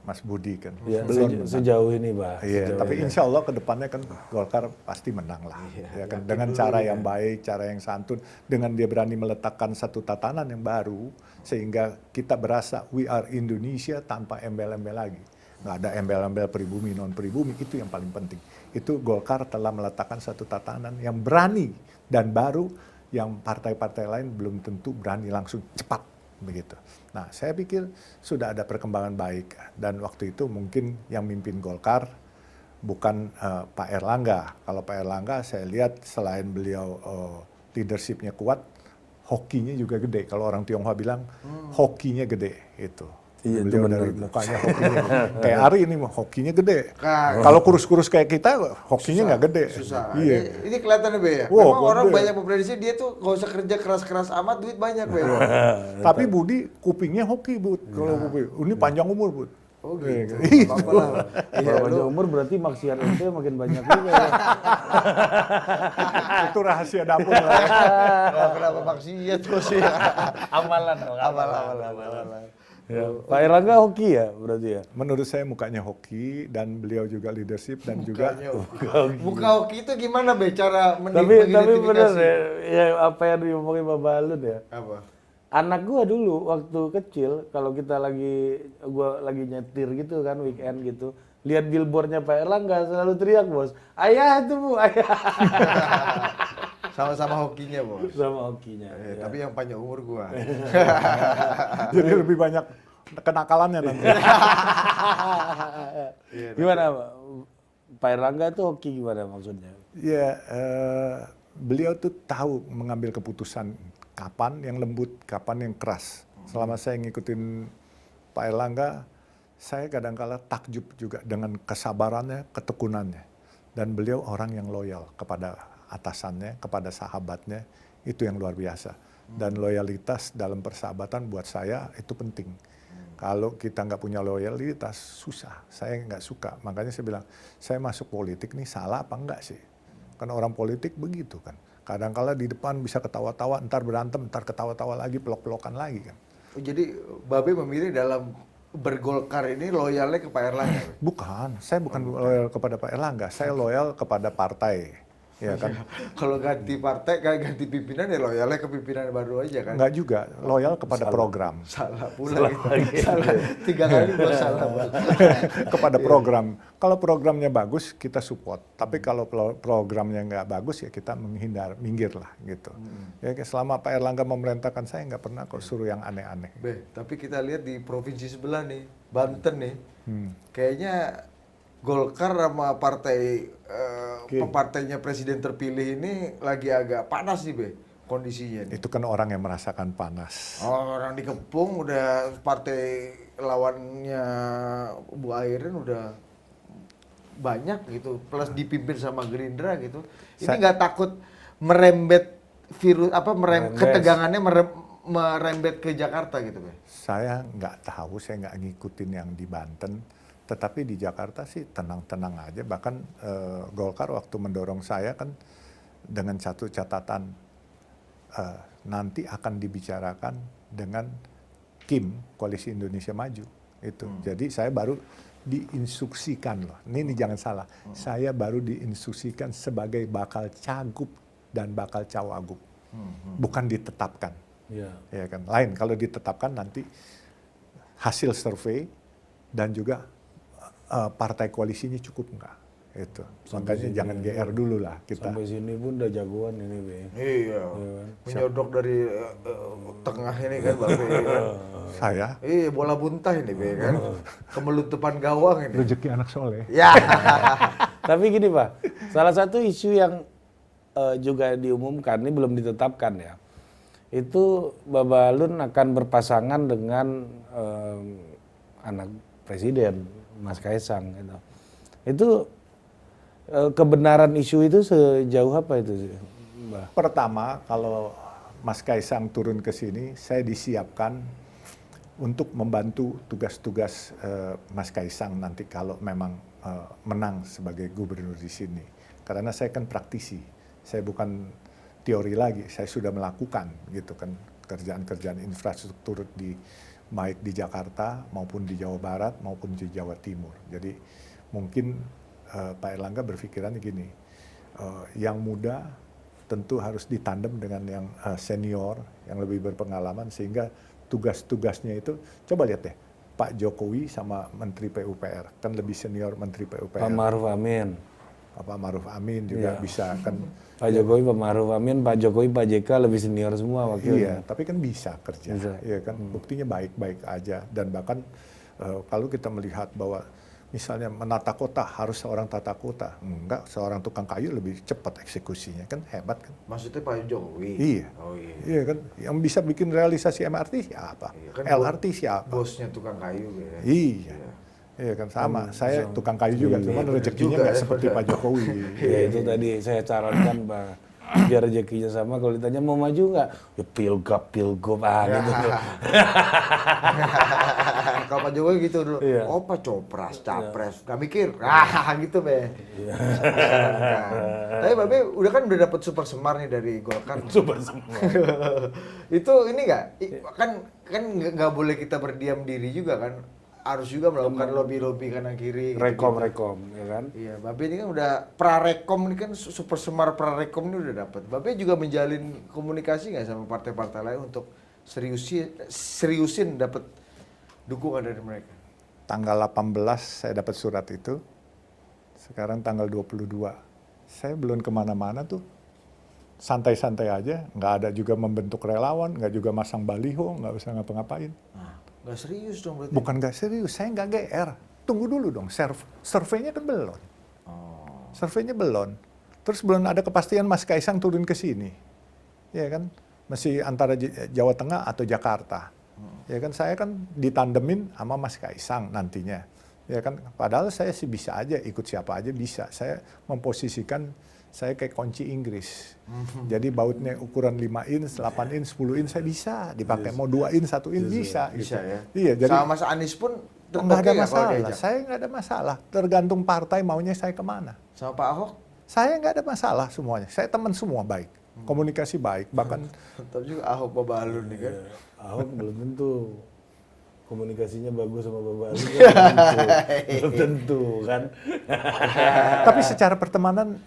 Mas Budi kan. Ya, Belum menang. sejauh ini, Pak. Iya, Sejauh tapi ini. insya Allah ke depannya kan Golkar pasti menang lah. Ya kan? Dengan cara yang baik, cara yang santun, dengan dia berani meletakkan satu tatanan yang baru, sehingga kita berasa we are Indonesia tanpa embel-embel lagi. nggak ada embel-embel pribumi, non pribumi, itu yang paling penting. Itu Golkar telah meletakkan satu tatanan yang berani dan baru yang partai-partai lain belum tentu berani langsung cepat begitu. Nah, saya pikir sudah ada perkembangan baik dan waktu itu mungkin yang mimpin Golkar bukan Pak Erlangga. Kalau Pak Erlangga saya lihat selain beliau leadership-nya kuat, hokinya juga gede. Kalau orang Tionghoa bilang hokinya gede itu. Iya, itu Beliau benar. dari mukanya hokinya. Kayak Ari ini mah hokinya gede. Kalau kurus-kurus kayak kita hokinya nggak gede. Susah. Iya. Ini kelihatan nih Be ya. Wow, Memang orang gede. banyak memprediksi dia tuh gak usah kerja keras-keras amat, duit banyak Be. Tapi Budi kupingnya hoki, Bud. Kalau kuping, ini panjang umur, Bud. Oh gitu. Iya. Apa-apa lah. Iya, Kalau panjang umur berarti maksiat ente makin banyak juga ya. Itu rahasia dapur lah. Ya. Kenapa maksiat terus ya? Amalan dong. Amalan. Ya. Pak Erlangga hoki ya berarti ya? Menurut saya mukanya hoki dan beliau juga leadership dan juga Muka hoki itu gimana Be cara Tapi benar mengidentifikasi? ya apa yang diomongin Pak Balun ya. Apa? Anak gua dulu waktu kecil kalau gua lagi nyetir gitu kan weekend gitu, lihat billboardnya Pak Erlangga selalu teriak bos, ayah itu bu, ayah. Sama-sama hokinya Bos. Sama hokinya. Tapi yang panjang umur gua. jadi lebih banyak kenakalannya nanti. Gimana Pak Erlangga itu hoki gimana maksudnya? Ya, beliau tuh tahu mengambil keputusan kapan yang lembut, kapan yang keras. Selama saya ngikutin Pak Erlangga, saya kadang-kala takjub juga dengan kesabarannya, ketekunannya. Dan beliau orang yang loyal kepada atasannya, kepada sahabatnya, itu yang luar biasa. Dan loyalitas dalam persahabatan buat saya itu penting. Kalau kita nggak punya loyalitas, susah. Saya nggak suka. Makanya saya bilang, saya masuk politik nih salah apa enggak sih? Kan orang politik begitu kan. Kadang-kala di depan bisa ketawa-tawa, ntar berantem, ntar ketawa-tawa lagi, pelok-pelokan lagi kan. Jadi Babe memilih dalam bergolkar ini loyalnya ke Pak Erlangga. Bukan, saya bukan loyal kepada Pak Erlangga, saya loyal kepada partai. Ya kan? Kalau ganti partai, kayak ganti pimpinan ya loyalnya ke pimpinan baru aja kan. Enggak juga, loyal kepada program. Salah pula gitu. Salah. 3 kali gua salah. Bos. Kepada program. Kalau programnya bagus, kita support. Tapi kalau programnya nggak bagus, ya kita minggir lah gitu. Ya, selama Pak Erlangga memerintahkan saya, nggak pernah kok suruh yang aneh-aneh. Be, tapi kita lihat di provinsi sebelah nih, Banten nih, kayaknya Golkar sama partai partainya presiden terpilih ini lagi agak panas nih Be, kondisinya nih. Itu kan orang yang merasakan panas. Orang dikepung udah partai lawannya Bu Airin udah banyak gitu, plus dipimpin sama Gerindra gitu. Ini nggak takut merembet virus ketegangannya merembet ke Jakarta gitu Be? Saya nggak tahu, saya nggak ngikutin yang di Banten. Tetapi di Jakarta sih tenang-tenang aja. Bahkan Golkar waktu mendorong saya kan dengan satu catatan, nanti akan dibicarakan dengan KIM, Koalisi Indonesia Maju. Itu. Jadi saya baru diinstruksikan loh. Ini jangan salah. Saya baru diinstruksikan sebagai bakal cagup dan bakal cawagup. Bukan ditetapkan. Ya kan. Lain kalau ditetapkan nanti hasil survei dan juga partai koalisinya cukup enggak. Itu. Makanya jangan GR dulu lah kita. Sampai sini pun udah jagoan ini Be. Iya. Menyodok dari tengah ini kan Babe kan. Saya Iya, bola buntah ini Be kan. Kemelut depan gawang ini. rezeki anak soleh. Ya. Tapi gini Pak, salah satu isu yang juga diumumkan, ini belum ditetapkan ya. Itu Babalun akan berpasangan dengan anak presiden, Mas Kaisang gitu. Itu kebenaran isu itu sejauh apa itu, Mbak? Pertama, kalau Mas Kaisang turun ke sini, saya disiapkan untuk membantu tugas-tugas Mas Kaisang nanti kalau memang menang sebagai gubernur di sini. Karena saya kan praktisi, saya bukan teori lagi, saya sudah melakukan gitu kan kerjaan-kerjaan infrastruktur baik di Jakarta maupun di Jawa Barat maupun di Jawa Timur. Jadi mungkin Pak Erlangga berpikiran gini, yang muda tentu harus ditandem dengan yang senior, yang lebih berpengalaman sehingga tugas-tugasnya itu, coba lihat deh, Pak Jokowi sama Menteri PUPR, kan lebih senior Menteri PUPR. Pak Ma'ruf Amin. Pak Ma'ruf Amin juga bisa kan. Pak Jokowi, Pak Ma'ruf Amin, Pak Jokowi, Pak JK lebih senior semua wakilnya. Iya, tapi kan bisa kerja. Bisa. Iya kan, buktinya baik-baik aja. Dan bahkan kalau kita melihat bahwa misalnya menata kota harus seorang tata kota, enggak, seorang tukang kayu lebih cepat eksekusinya, kan hebat kan. Maksudnya Pak Jokowi? Iya. Oh iya. Iya kan, yang bisa bikin realisasi MRT siapa? Iya, kan LRT siapa? Bosnya tukang kayu ya. Iya. Iya kan sama, saya tukang kayu juga, cuman rezekinya nggak seperti Pak Jokowi. Ya itu tadi saya sarankan biar rezekinya sama, kalau ditanya mau maju nggak? Ya pilgub gitu. Kalau Pak Jokowi gitu dulu, Iya. Pak Copras, Capres, gak mikir, gitu be. Tapi Babe udah dapet Super Semar nih dari Golkar. Super semua. Itu ini nggak, kan nggak boleh kita berdiam diri juga kan, harus juga melakukan lobby kanan kiri. Rekom, ya kan? Iya, Babe ini kan udah prarekom ini kan Super Semar prarekom ini udah dapet. Babe juga menjalin komunikasi nggak sama partai-partai lain untuk seriusin dapat dukungan dari mereka? Tanggal 18 saya dapat surat itu, sekarang tanggal 22. Saya belum kemana-mana tuh, santai-santai aja, nggak ada juga membentuk relawan, nggak juga masang baliho, nggak usah ngapa-ngapain. Nah, nggak serius dong berarti? Bukan nggak serius, saya nggak GR. Tunggu dulu dong, surveinya kan belum. Surveinya belum. Terus belum ada kepastian Mas Kaisang turun ke sini. Ya kan, masih antara Jawa Tengah atau Jakarta. Ya kan, saya kan ditandemin sama Mas Kaisang nantinya. Ya kan, padahal saya sih bisa aja, ikut siapa aja bisa. Saya memposisikan saya kayak kunci Inggris. Jadi bautnya ukuran 5 inch, 8 inch, 10 inch saya bisa dipakai. Mau 2 inch, 1 inch bisa. Bisa gitu. ya? Iya, jadi sama Mas Anies pun nggak ada oke nggak kalau masalah. diajak? Saya nggak ada masalah. Tergantung partai maunya saya kemana. Sama Pak Ahok? Saya nggak ada masalah semuanya. Saya teman semua baik, komunikasi baik, bahkan Tetap juga Ahok Babalun nih kan? Ahok belum tentu komunikasinya bagus sama Bapak Ali kan belum tentu kan. tapi secara pertemanan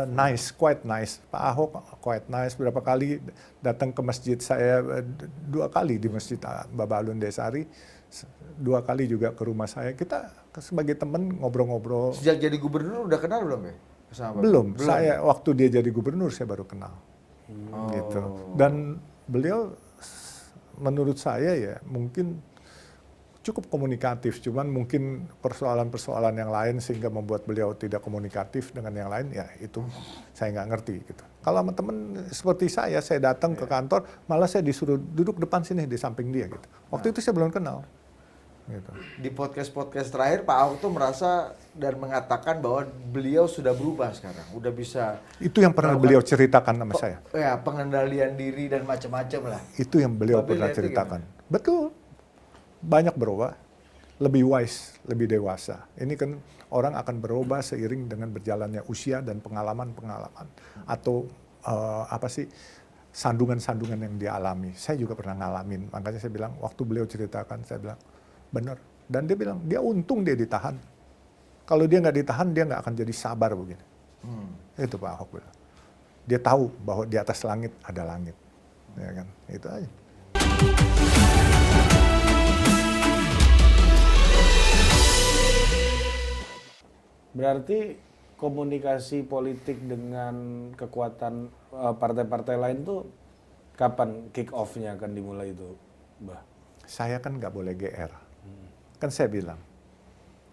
nice, quite nice. Pak Ahok quite nice. Berapa kali datang ke masjid saya, 2 kali di masjid Babalun Desari, 2 kali juga ke rumah saya. Kita sebagai teman ngobrol-ngobrol. Sejak jadi gubernur udah kenal belum ya? Sama Bapak? Belum. Saya waktu dia jadi gubernur saya baru kenal. Gitu. Dan beliau menurut saya ya mungkin cukup komunikatif, cuman mungkin persoalan-persoalan yang lain sehingga membuat beliau tidak komunikatif dengan yang lain, ya itu saya nggak ngerti gitu. Kalau sama temen seperti saya datang ke kantor, malah saya disuruh duduk depan sini di samping dia gitu. Waktu itu saya belum kenal. Gitu. Di podcast-podcast terakhir Pak Ahok tuh merasa dan mengatakan bahwa beliau sudah berubah sekarang, udah bisa. Itu yang pernah beliau ceritakan sama saya. Ya, pengendalian diri dan macam-macam lah. Itu yang beliau Bapak pernah lihatnya ceritakan. Betul. Banyak berubah, lebih wise, lebih dewasa. Ini kan orang akan berubah seiring dengan berjalannya usia dan pengalaman-pengalaman. Atau sandungan-sandungan yang dia alami. Saya juga pernah ngalamin. Makanya saya bilang, waktu beliau ceritakan, saya bilang, benar. Dan dia bilang, dia untung dia ditahan. Kalau dia nggak ditahan, dia nggak akan jadi sabar begini. Itu Pak Ahok bilang. Dia tahu bahwa di atas langit ada langit. Ya kan? Itu aja. Berarti komunikasi politik dengan kekuatan partai-partai lain tuh kapan kick off-nya akan dimulai itu, Mbah? Saya kan nggak boleh GR. Kan saya bilang,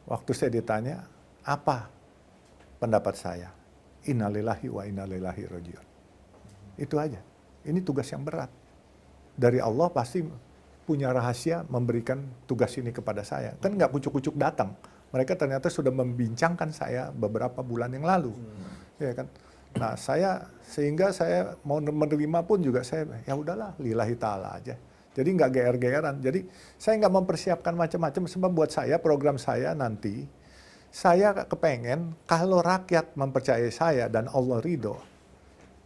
waktu saya ditanya, apa pendapat saya? Innalillahi wa innalillahi rajiun. Itu aja. Ini tugas yang berat. Dari Allah pasti punya rahasia memberikan tugas ini kepada saya. Kan nggak kucuk-kucuk datang. Mereka ternyata sudah membincangkan saya beberapa bulan yang lalu. Ya kan? Nah, sehingga saya mau menerima pun juga saya, ya udahlah, lillahi ta'ala aja. Jadi nggak GR-GRan. Jadi saya nggak mempersiapkan macam-macam, sebab buat saya, program saya nanti, saya kepengen kalau rakyat mempercayai saya dan Allah ridho,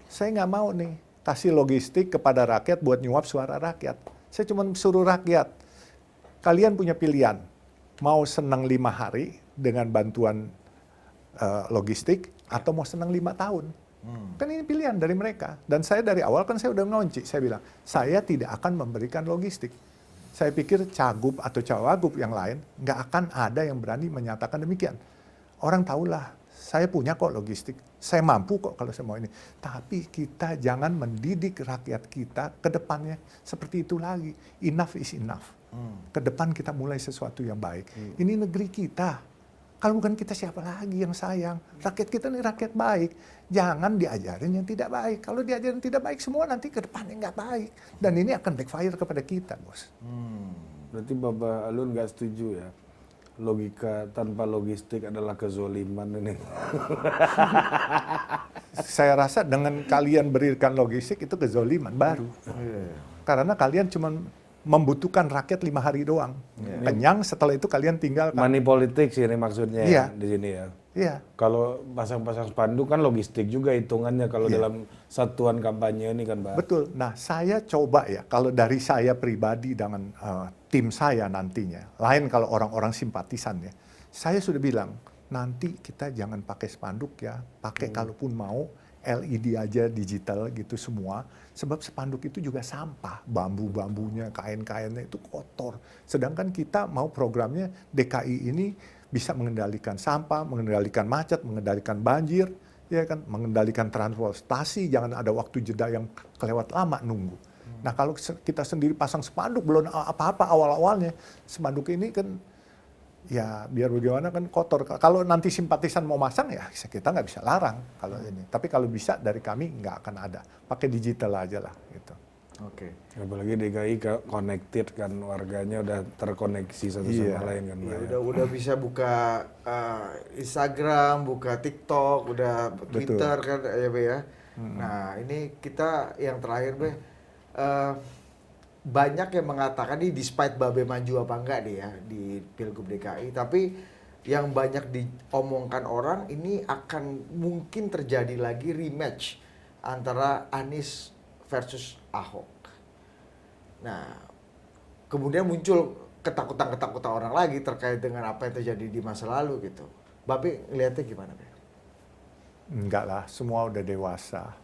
saya nggak mau nih kasih logistik kepada rakyat buat nyuap suara rakyat. Saya cuma suruh rakyat, kalian punya pilihan, mau senang 5 hari dengan bantuan logistik, atau mau senang 5 tahun. Kan ini pilihan dari mereka. Dan saya dari awal kan saya udah ngunci, saya bilang, saya tidak akan memberikan logistik. Saya pikir cagup atau cawagup yang lain nggak akan ada yang berani menyatakan demikian. Orang tahulah, saya punya kok logistik, saya mampu kok kalau saya mau ini. Tapi kita jangan mendidik rakyat kita ke depannya seperti itu lagi. Enough is enough. Ke depan kita mulai sesuatu yang baik. Ini negeri kita. Kalau bukan kita siapa lagi yang sayang? Rakyat kita ini rakyat baik. Jangan diajarin yang tidak baik. Kalau diajarin tidak baik semua nanti ke depannya nggak baik. Dan ini akan backfire kepada kita, Bos. Berarti Bapak Alun nggak setuju ya? Logika tanpa logistik adalah kezoliman ini. Saya rasa dengan kalian berikan logistik itu kezoliman baru. Karena kalian cuma membutuhkan rakyat 5 hari doang. Kenyang, setelah itu kalian tinggal. Money politics ini maksudnya Iya. ya, di sini ya. Iya. Kalau pasang-pasang spanduk kan logistik juga hitungannya kalau dalam satuan kampanye ini kan, Pak. Betul. Nah, saya coba ya, kalau dari saya pribadi dengan tim saya nantinya, lain kalau orang-orang simpatisan ya, saya sudah bilang, nanti kita jangan pakai spanduk ya, pakai kalaupun mau LED aja digital gitu semua, sebab spanduk itu juga sampah, bambu-bambunya, kain-kainnya itu kotor. Sedangkan kita mau programnya DKI ini bisa mengendalikan sampah, mengendalikan macet, mengendalikan banjir, ya kan, mengendalikan transportasi, jangan ada waktu jeda yang kelewat lama nunggu. Nah kalau kita sendiri pasang spanduk belum apa-apa awal-awalnya, spanduk ini kan ya biar bagaimana kan kotor. Kalau nanti simpatisan mau masang ya kita nggak bisa larang kalau ini. Tapi kalau bisa dari kami nggak akan ada, pakai digital aja lah gitu. Oke. Apalagi DKI connected kan, warganya udah terkoneksi satu sama lain kan, Pak. Ya, udah bisa buka Instagram, buka TikTok, udah Twitter kan ya Be ya. Nah ini kita yang terakhir Be, banyak yang mengatakan ini despite Babe maju apa enggak nih ya di Pilgub DKI, tapi yang banyak diomongkan orang ini akan mungkin terjadi lagi rematch antara Anies versus Ahok. Nah, kemudian muncul ketakutan-ketakutan orang lagi terkait dengan apa yang terjadi di masa lalu gitu. Babe ngeliatnya gimana, Be? Enggak lah, semua udah dewasa.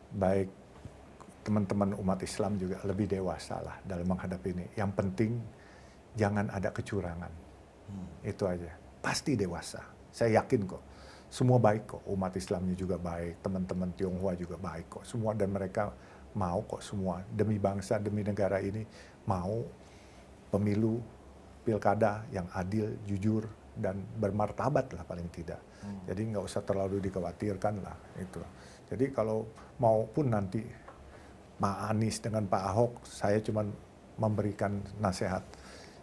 Baik teman-teman umat Islam juga lebih dewasa lah dalam menghadapi ini. Yang penting jangan ada kecurangan. Itu aja. Pasti dewasa. Saya yakin kok. Semua baik kok. Umat Islamnya juga baik. Teman-teman Tionghoa juga baik kok. Semua dan mereka mau kok semua. Demi bangsa, demi negara ini. Mau pemilu, pilkada yang adil, jujur, dan bermartabat lah paling tidak. Jadi nggak usah terlalu dikhawatirkan lah. Itu. Jadi kalau maupun nanti Pak Anies dengan Pak Ahok, saya cuma memberikan nasihat.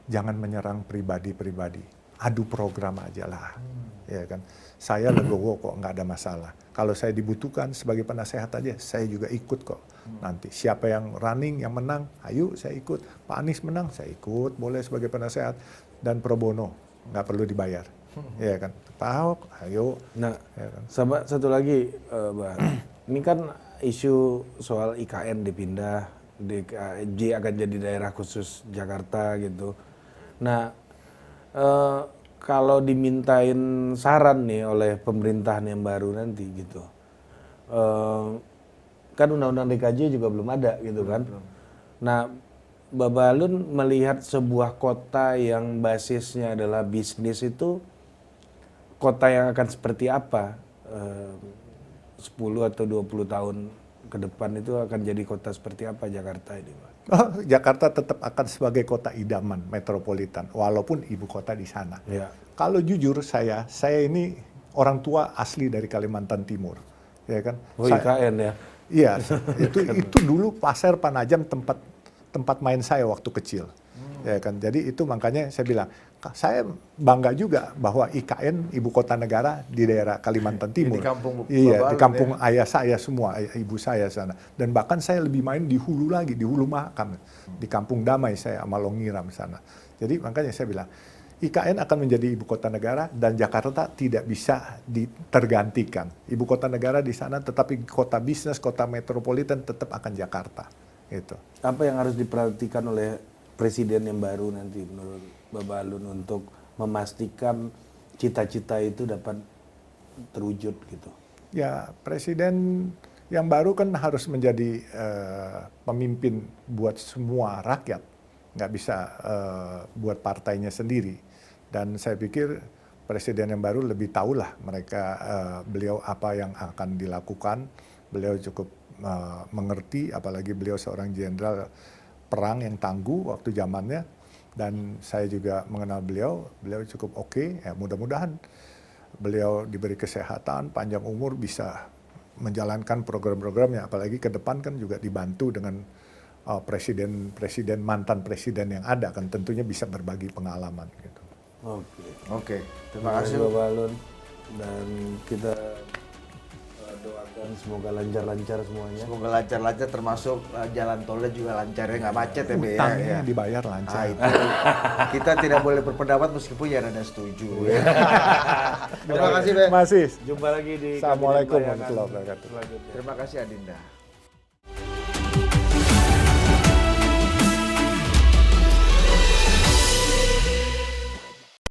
Jangan menyerang pribadi-pribadi. Adu program aja lah. Ya kan? Saya legowo kok, nggak ada masalah. Kalau saya dibutuhkan sebagai penasehat aja, saya juga ikut kok. Nanti siapa yang running, yang menang, ayo saya ikut. Pak Anies menang, saya ikut. Boleh sebagai penasehat. Dan pro bono, nggak perlu dibayar. Ya kan? Pak Ahok, ayo. Nah, Ya kan? sama satu lagi, Bang. Ini kan isu soal IKN dipindah, DKJ akan jadi daerah khusus Jakarta gitu. Nah, kalau dimintain saran nih oleh pemerintahan yang baru nanti gitu, kan undang-undang DKJ juga belum ada gitu kan. Nah, Bapak Alun melihat sebuah kota yang basisnya adalah bisnis itu, kota yang akan seperti apa 10 atau 20 tahun ke depan itu akan jadi kota seperti apa Jakarta ini, Pak? Oh, Jakarta tetap akan sebagai kota idaman metropolitan, walaupun ibu kota di sana. Ya. Kalau jujur saya ini orang tua asli dari Kalimantan Timur, ya kan? Oh, IKN ya? Iya, itu dulu Pasir Panajam tempat main saya waktu kecil, ya kan? Jadi itu makanya saya bilang, saya bangga juga bahwa IKN ibu kota negara di daerah Kalimantan Timur. Di kampung iya, di Bapak kampung ayah saya semua, ibu saya sana. Dan bahkan saya lebih main di hulu lagi, di Hulu Mahakam, di Kampung Damai saya sama Longiram sana. Jadi makanya saya bilang, IKN akan menjadi ibu kota negara dan Jakarta tidak bisa tergantikan. Ibu kota negara di sana, tetapi kota bisnis, kota metropolitan tetap akan Jakarta. Itu. Apa yang harus diperhatikan oleh presiden yang baru nanti menurut Bapak Alun untuk memastikan cita-cita itu dapat terwujud gitu? Ya, presiden yang baru kan harus menjadi pemimpin buat semua rakyat. nggak bisa buat partainya sendiri. Dan saya pikir presiden yang baru lebih tahulah beliau apa yang akan dilakukan. Beliau cukup mengerti, apalagi beliau seorang jenderal perang yang tangguh waktu zamannya. Dan saya juga mengenal beliau cukup oke. Ya, mudah-mudahan beliau diberi kesehatan, panjang umur, bisa menjalankan program-programnya. Apalagi ke depan kan juga dibantu dengan mantan presiden yang ada, kan tentunya bisa berbagi pengalaman gitu. Oke, terima kasih. Pak Balun, dan kita doakan semoga lancar-lancar semuanya. Semoga lancar-lancar, termasuk jalan tolnya juga lancar ya, nggak macet ya, Be. Utangnya Ya. dibayar lancar. Itu kita tidak boleh berpendapat meskipun ya ada setuju. Ya. Terima kasih, Be. Masih. Jumpa lagi di Assalamualaikum Kabinet Pelayanan warahmatullahi wabarakatuh. selanjutnya. Terima kasih, Adinda.